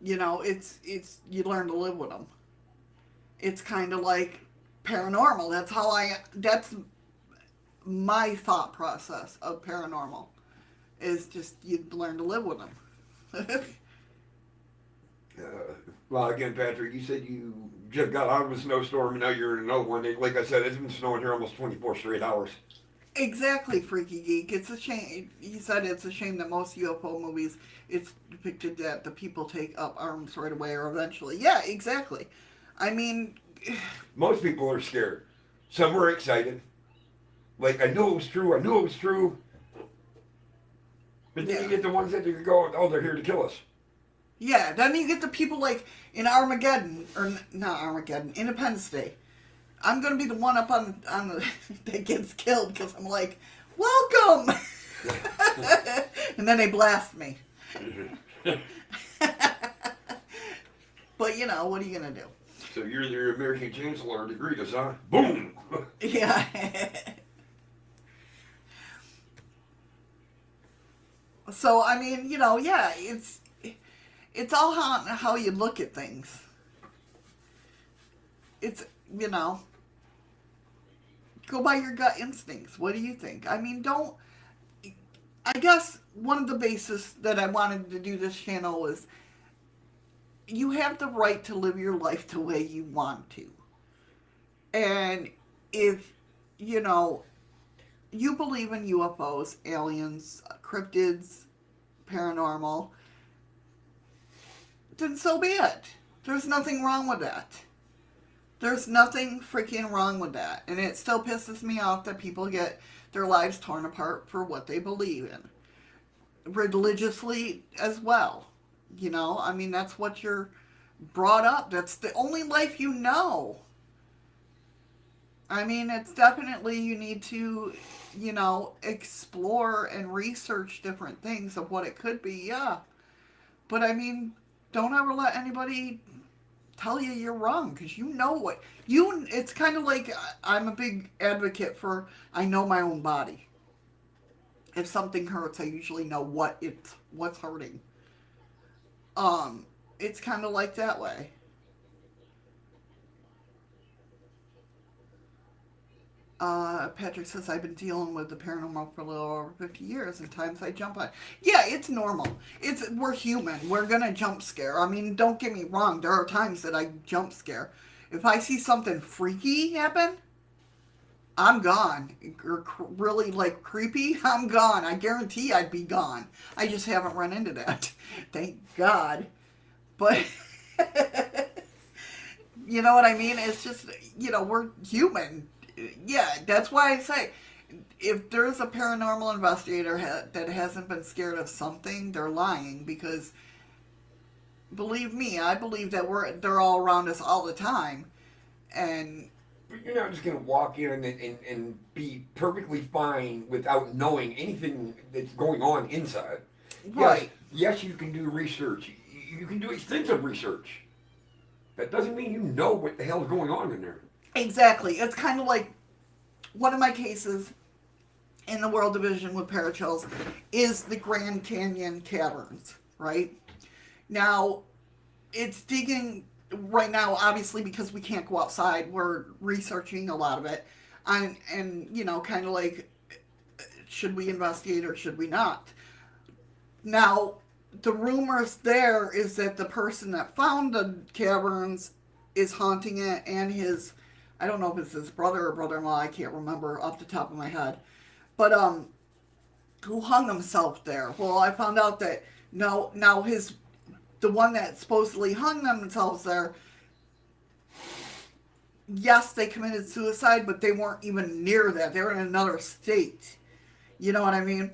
You know, it's you learn to live with them. It's kind of like paranormal. That's my thought process of paranormal. Is just you learn to live with them. Well, again, Patrick, you said you just got out of a snowstorm and now you're in another one. Like I said, it's been snowing here almost 24 straight hours. Exactly, Freaky Geek. It's a shame. He said it's a shame that most UFO movies, it's depicted that the people take up arms right away or eventually. Yeah, exactly. I mean, Most people are scared. Some were excited. Like, I knew it was true, I knew it was true. But then Yeah. you get the ones that you go, oh, they're here to kill us. yeah. Then you get the people like in Armageddon, or not Armageddon, Independence Day. I'm gonna be the one up on the that gets killed because I'm like, welcome, and then they blast me. But you know, what are you gonna do? So you're the American Chancellor to greet us, huh? Boom! Yeah. So I mean, you know, yeah, it's all how you look at things. It's, you know, go by your gut instincts. What do you think? I mean, don't. I guess one of the bases that I wanted to do this channel was you have the right to live your life the way you want to. And if, you know, you believe in UFOs, aliens, cryptids, paranormal, then so be it. There's nothing wrong with that. There's nothing freaking wrong with that. And it still pisses me off that people get their lives torn apart for what they believe in. Religiously as well. You know, I mean, that's what you're brought up. That's the only life you know. I mean, it's definitely, you need to, you know, explore and research different things of what it could be, yeah. But I mean, don't ever let anybody tell you you're wrong, because you know what it's kind of like, I'm a big advocate for, I know my own body. If something hurts, I usually know what's hurting. It's kind of like that way. Patrick says, I've been dealing with the paranormal for a little over 50 years, and times I jump on. Yeah, it's normal. We're human. We're gonna jump scare. I mean, don't get me wrong. There are times that I jump scare. If I see something freaky happen, I'm gone. Or really, like, creepy, I'm gone. I guarantee I'd be gone. I just haven't run into that. Thank God. But, you know what I mean? It's just, you know, we're human. Yeah, that's why I say, if there's a paranormal investigator that hasn't been scared of something, they're lying, because believe me, I believe that they're all around us all the time, and But you're not just going to walk in and be perfectly fine without knowing anything that's going on inside. right, Yes, you can do research. You can do extensive research. That doesn't mean you know what the hell is going on in there. exactly. It's kind of like one of my cases in the World Division with Parachills is the Grand Canyon Caverns, right? Now, it's digging right now, obviously, because we can't go outside. We're researching a lot of it. And you know, kind of like, should we investigate or should we not? Now, the rumors there is that the person that found the caverns is haunting it, and I don't know if it's his brother or brother-in-law, I can't remember off the top of my head. But, who hung himself there. Well, I found out that, no, now the one that supposedly hung themselves there, yes, they committed suicide, but they weren't even near that. They were in another state. You know what I mean?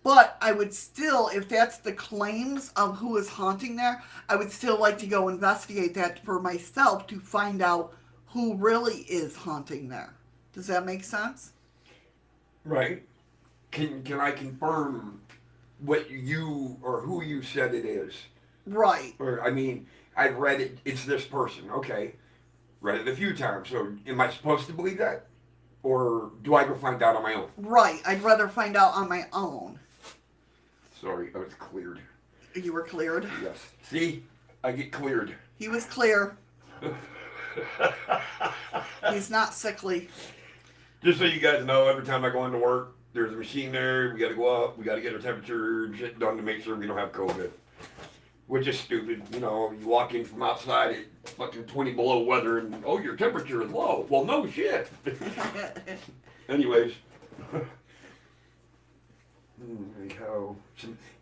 But I would still, if that's the claims of who is haunting there, I would still like to go investigate that for myself to find out who really is haunting there. Does that make sense? Right. Can I confirm what you or who you said it is? Right. Or, I mean, I've read it, it's this person. Okay. Read it a few times. So am I supposed to believe that? Or do I go find out on my own? Right. I'd rather find out on my own. Sorry, I was cleared. You were cleared? Yes. See? I get cleared. He was clear. He's not sickly. Just so you guys know, every time I go into work, there's a machine there. We got to go up. We got to get our temperature and shit done to make sure we don't have COVID. Which is stupid. You know, you walk in from outside at fucking 20 below weather and, oh, your temperature is low. Well, no shit. Anyways.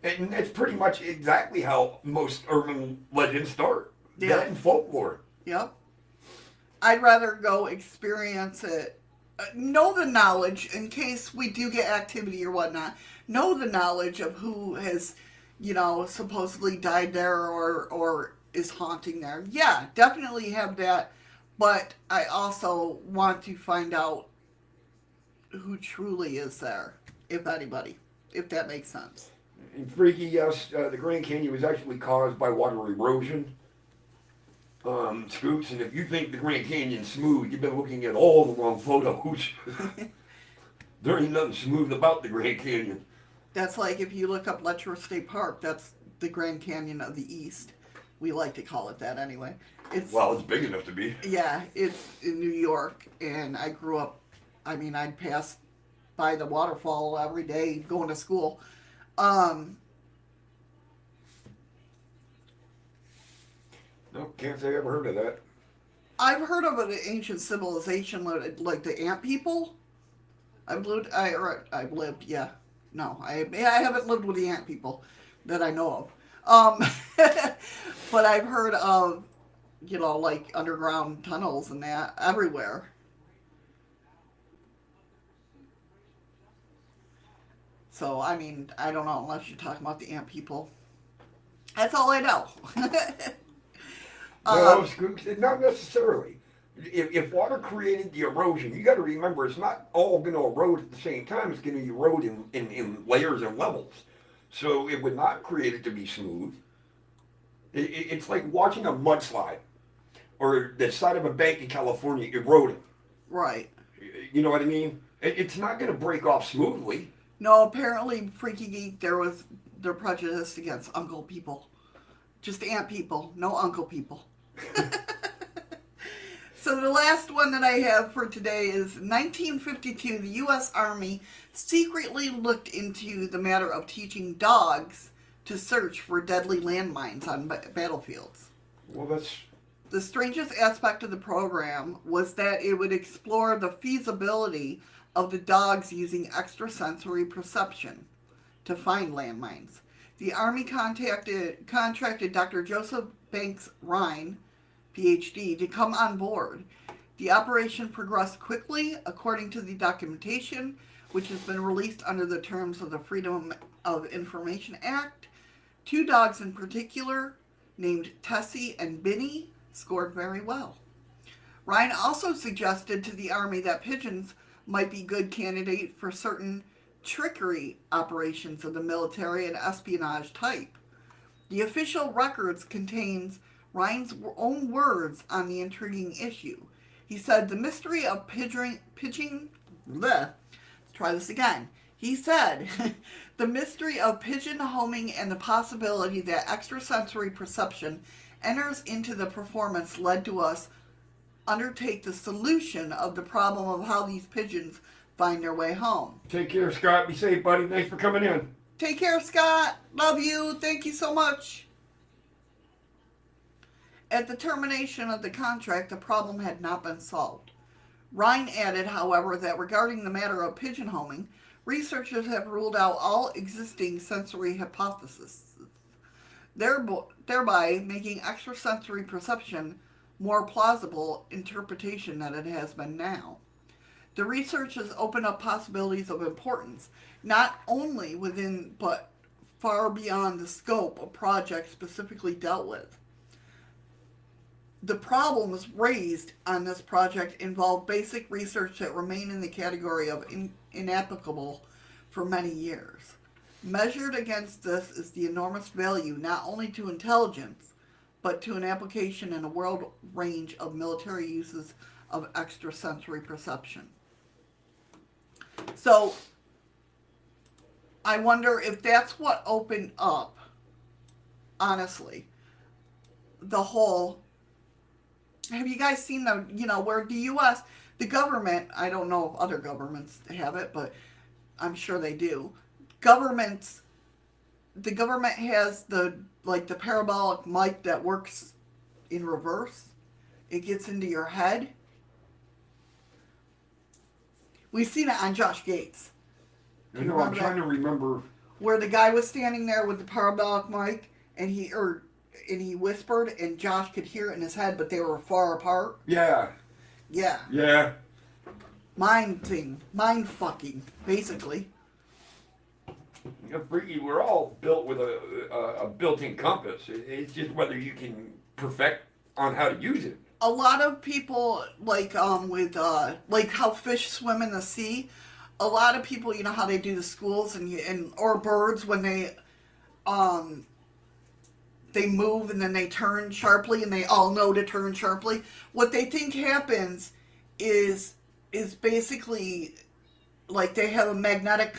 And that's pretty much exactly how most urban legends start. Yeah. That and folklore. Yep. I'd rather go experience it. Know the knowledge in case we do get activity or whatnot. Know the knowledge of who has, you know, supposedly died there or is haunting there. Yeah, definitely have that. But I also want to find out who truly is there, if anybody, if that makes sense. And freaky, yes, the Grand Canyon was actually caused by water erosion. Scoops, and if you think the Grand Canyon's smooth, you've been looking at all the wrong photos. There ain't nothing smooth about the Grand Canyon. That's like if you look up Letchworth State Park, that's the Grand Canyon of the East. We like to call it that anyway. Well, it's big enough to be. Yeah, it's in New York, and I grew up, I'd pass by the waterfall every day going to school. No, can't say I ever heard of that. I've heard of an ancient civilization like the ant people. I've lived, yeah. No, I haven't lived with the ant people that I know of. But I've heard of, you know, like underground tunnels and that everywhere. So, I don't know, unless you're talking about the ant people. That's all I know. No, Scoops, not necessarily. If water created the erosion, you got to remember it's not all going to erode at the same time. It's going to erode in layers and levels. So it would not create it to be smooth. It's like watching a mudslide or the side of a bank in California eroding. Right. You know what I mean? It's not going to break off smoothly. No, apparently, Freaky Geek, they're prejudiced against uncle people. Just ant people, no uncle people. So the last one that I have for today is 1952, the U.S. Army secretly looked into the matter of teaching dogs to search for deadly landmines on battlefields. Well, The strangest aspect of the program was that it would explore the feasibility of the dogs using extrasensory perception to find landmines. The Army contracted Dr. Joseph Banks Rhine, PhD, to come on board. The operation progressed quickly, according to the documentation, which has been released under the terms of the Freedom of Information Act. 2 dogs in particular, named Tessie and Binny, scored very well. Ryan also suggested to the Army that pigeons might be good candidate for certain trickery operations of the military and espionage type. The official records contains Ryan's own words on the intriguing issue. He said, the mystery of pigeon homing and the possibility that extrasensory perception enters into the performance led to us undertake the solution of the problem of how these pigeons find their way home. take care, Scott. Be safe, buddy. Thanks for coming in. Take care, Scott. Love you. Thank you so much. At the termination of the contract, the problem had not been solved. Ryan added, however, that regarding the matter of pigeon homing, researchers have ruled out all existing sensory hypotheses, thereby making extrasensory perception more plausible interpretation than it has been now. The research has opened up possibilities of importance, not only within but far beyond the scope of projects specifically dealt with. The problems raised on this project involve basic research that remain in the category of inapplicable for many years. Measured against this is the enormous value not only to intelligence, but to an application in a world range of military uses of extrasensory perception. So, I wonder if that's what opened up, honestly, the whole. Have you guys seen the, where the U.S., the government, I don't know if other governments have it, but I'm sure they do. The government has the parabolic mic that works in reverse. It gets into your head. We've seen it on Josh Gates. I know, I'm trying to remember. Where the guy was standing there with the parabolic mic, and he whispered, and Josh could hear it in his head, but they were far apart. Yeah. Yeah. Yeah. Mind fucking, basically. Freaky, we're all built with a built-in compass. It's just whether you can perfect on how to use it. A lot of people, with how fish swim in the sea, a lot of people, you know how they do the schools or birds when they move and then they turn sharply and they all know to turn sharply. What they think happens is basically like they have a magnet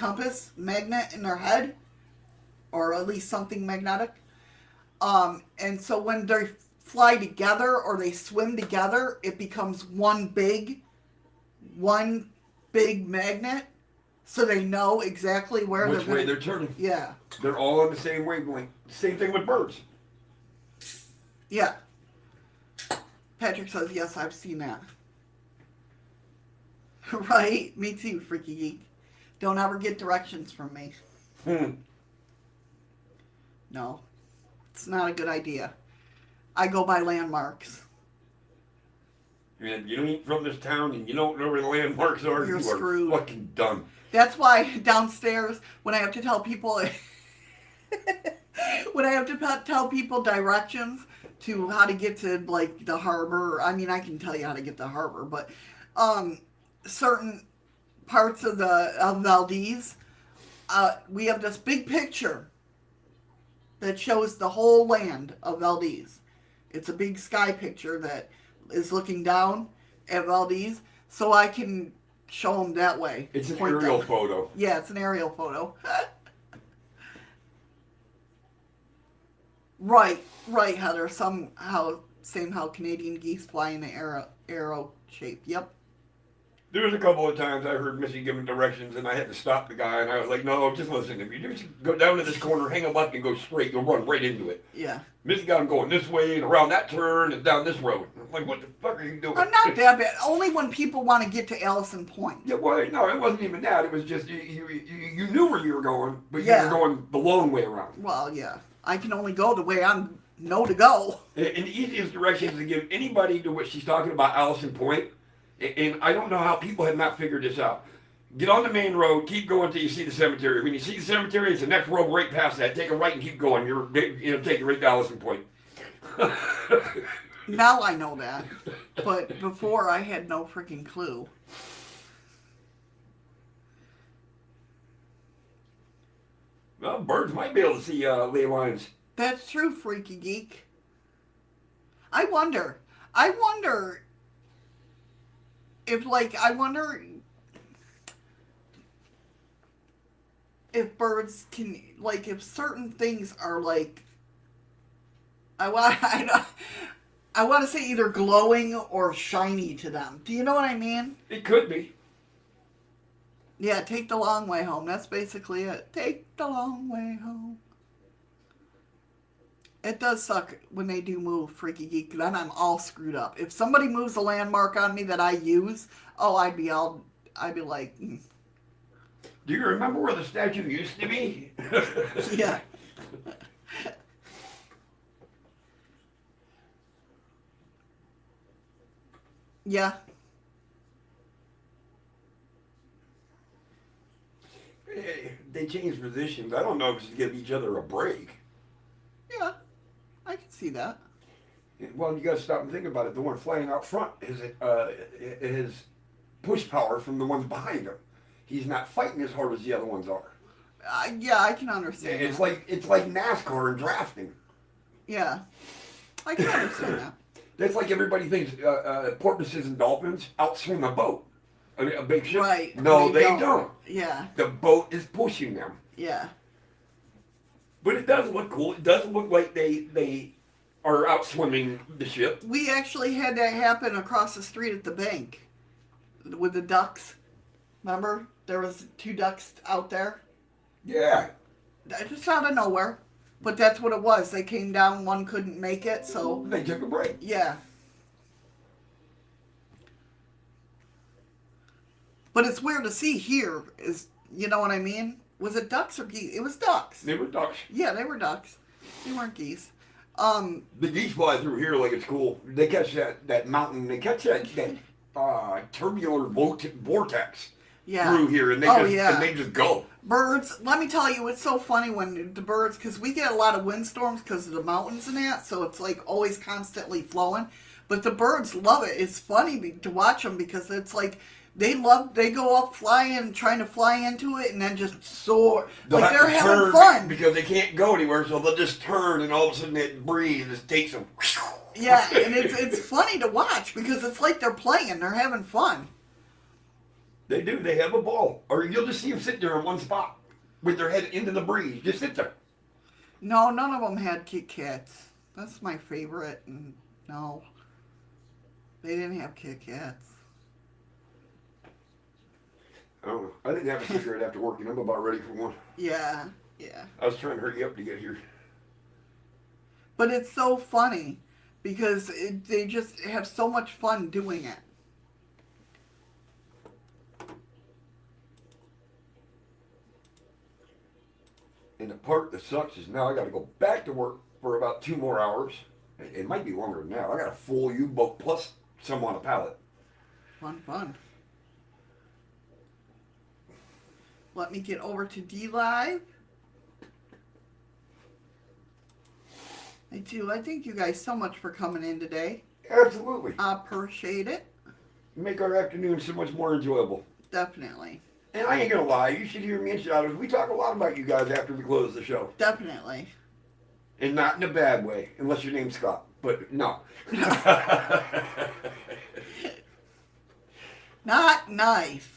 in their head, or at least something magnetic. And so when they fly together or they swim together, it becomes one big magnet, so they know exactly which way they're turning. Yeah. They're all on the same wavelength. Same thing with birds. Yeah. Patrick says, yes, I've seen that. Right? Me too, freaky geek. Don't ever get directions from me. No. It's not a good idea. I go by landmarks. And you ain't from this town and you don't know where the landmarks are, You're you screwed. are fucking done. That's why downstairs, when I have to tell people... when I have to tell people directions to how to get to, the harbor... I mean, I can tell you how to get to the harbor, but... certain parts of Valdez, we have this big picture that shows the whole land of Valdez. It's a big sky picture that is looking down at Valdez, so I can show them that way. It's an aerial photo. Yeah, it's an aerial photo. Right, Heather. Same how Canadian geese fly in the arrow shape. Yep. There was a couple of times I heard Missy giving directions and I had to stop the guy and I was like, no, just listen. If you just go down to this corner, hang a left and go straight, you'll run right into it. Yeah. Missy got him going this way and around that turn and down this road. I'm like, what the fuck are you doing? I'm not that bad. Only when people want to get to Allison Point. Yeah, well, no, it wasn't even that. It was just you knew where you were going, but you Yeah. were going the long way around. Well, yeah. I can only go the way I know to go. And the easiest directions to give anybody to what she's talking about, Allison Point, and I don't know how people have not figured this out. Get on the main road, keep going till you see the cemetery. When you see the cemetery, it's the next road right past that. Take a right and keep going. Take you right to Allison Point. Now I know that. But before, I had no freaking clue. Well, birds might be able to see ley lines. That's true, freaky geek. I wonder if birds can, if certain things are I want to say either glowing or shiny to them. Do you know what I mean? It could be. Yeah, take the long way home. That's basically it. Take the long way home. It does suck when they do move, freaky geek. Then I'm all screwed up. If somebody moves a landmark on me that I use, I'd be like, Do you remember where the statue used to be? Yeah. Yeah. They changed positions. I don't know if it's to give each other a break. Yeah. I can see that. Well, you got to stop and think about it. The one flying out front is push power from the ones behind him. He's not fighting as hard as the other ones are. Yeah, I can understand. It's that. it's like NASCAR and drafting. Yeah, I can understand that. That's like everybody thinks porpoises and dolphins outswim a boat, a big ship. Right. No, they don't. Yeah. The boat is pushing them. Yeah. But it does look cool. It does look like they are out swimming the ship. We actually had that happen across the street at the bank with the ducks. Remember? There was 2 ducks out there. Yeah. Just out of nowhere. But that's what it was. They came down, one couldn't make it, so... They took a break. Yeah. But it's weird to see here, is, you know what I mean? Was it ducks or geese? It was ducks. They were ducks. Yeah, they were ducks. They weren't geese. The geese fly through here like it's cool. They catch that mountain. They catch that turbulent vortex through here, and they just go. Birds, let me tell you, it's so funny when the birds, because we get a lot of windstorms because of the mountains and that, so it's like always constantly flowing. But the birds love it. It's funny to watch them because it's like they go up flying, trying to fly into it, and then just soar. Like they're having fun. Because they can't go anywhere, so they'll just turn, and all of a sudden that breeze just takes them. Yeah, and it's funny to watch because it's like they're playing. They're having fun. They do. They have a ball. Or you'll just see them sit there in one spot with their head into the breeze. Just sit there. No, none of them had Kit Kats. That's my favorite. And no, they didn't have Kit Kats. I don't know. I didn't have a cigarette after work, and I'm about ready for one. Yeah. I was trying to hurry up to get here. But it's so funny because they just have so much fun doing it. And the part that sucks is now I got to go back to work for about 2 more hours. It might be longer than that. I got a full U-boat plus some on a pallet. Fun. Let me get over to dlive. I do. I thank you guys so much for coming in today. Absolutely. I appreciate it. Make our afternoon so much more enjoyable. Definitely. And I ain't gonna lie, you should hear me and Shadows. We talk a lot about you guys after we close the show. Definitely. And not in a bad way, unless your name's Scott. But no. Not nice.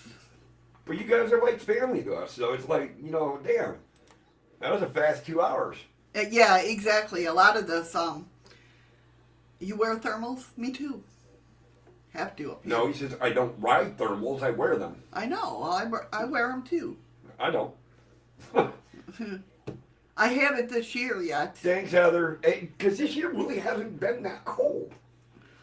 But you guys are like family to us, so it's like, damn. That was a fast 2 hours. Yeah, exactly. A lot of this, you wear thermals? Me too. Have to up here. No, he says, I don't ride thermals, I wear them. I know. I wear them too. I don't. I haven't this year yet. Thanks, Heather. Because this year really hasn't been that cold.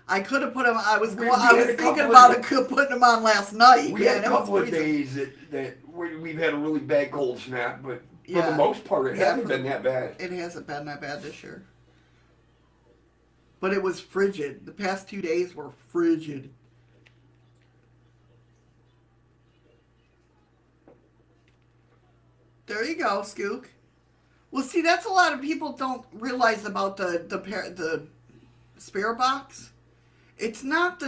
I could have put them. I was thinking about putting them on last night. We had a couple of days that we've had a really bad cold snap, but for the most part, it hasn't been that bad. It hasn't been that bad this year. But it was frigid. The past 2 days were frigid. There you go, Skook. Well, see, that's a lot of people don't realize about the spirit box. It's not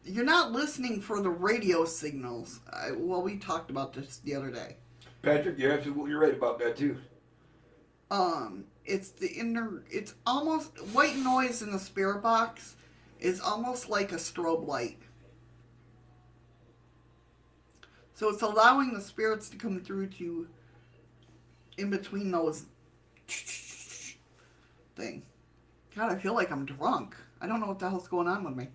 you're not listening for the radio signals. We talked about this the other day. Patrick, you're absolutely right about that too. It's almost, white noise in the spirit box is almost like a strobe light. So it's allowing the spirits to come through to in between those thing. God, I feel like I'm drunk. I don't know what the hell's going on with me.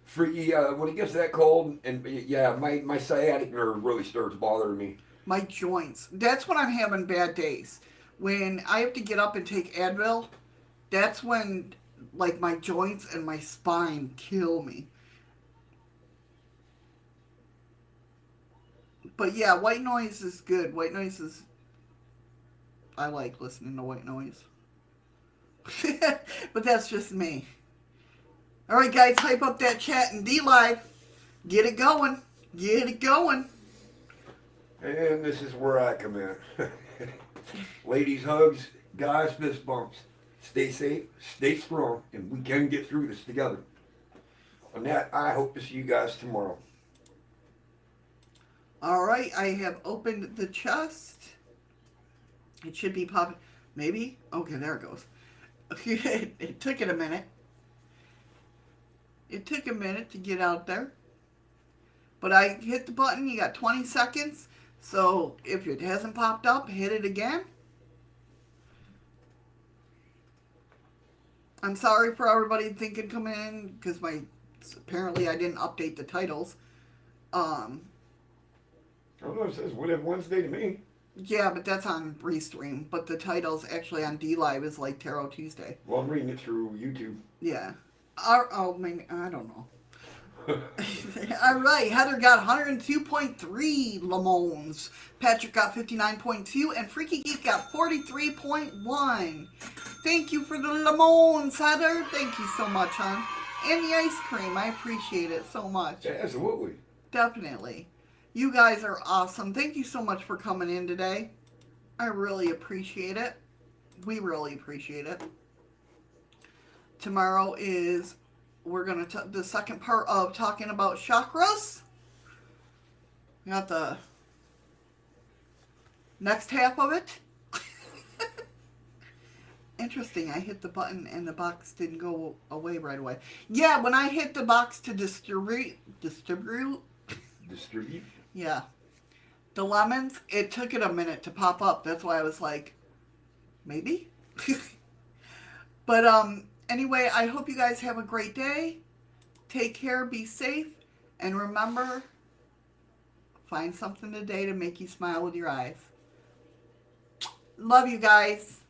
Freaky, when it gets that cold, and my sciatic nerve really starts bothering me. My joints. That's when I'm having bad days. When I have to get up and take Advil, that's when, like, my joints and my spine kill me. But yeah, white noise is good. White noise is... I like listening to white noise. But that's just me. Alright guys, hype up that chat and dlive. Get it going. Get it going. And this is where I come in. Ladies, hugs. Guys, fist bumps. Stay safe, stay strong, and we can get through this together. On that, I hope to see you guys tomorrow. Alright, I have opened the chest. It should be popping. Maybe? Okay, there it goes. It took it a minute. It took a minute to get out there. But I hit the button. You got 20 seconds. So if it hasn't popped up, hit it again. I'm sorry for everybody thinking coming in, because apparently I didn't update the titles. I don't know, it says What If Wednesday to me. Yeah, but that's on Restream. But the titles actually on dlive is like Tarot Tuesday. Well, I'm reading it through YouTube. Yeah. Maybe, I don't know. All right, Heather got 102.3 lemons. Patrick got 59.2, and Freaky Geek got 43.1. Thank you for the lemons, Heather. Thank you so much, hon. And the ice cream. I appreciate it so much. Yeah, absolutely. Definitely. You guys are awesome. Thank you so much for coming in today. I really appreciate it. We really appreciate it. Tomorrow is, we're going to, the second part of talking about chakras. We got the next half of it. Interesting, I hit the button and the box didn't go away right away. Yeah, when I hit the box to distribute? Yeah. The lemons, it took it a minute to pop up. That's why I was like, maybe? But anyway, I hope you guys have a great day. Take care, be safe, and remember, find something today to make you smile with your eyes. Love you guys.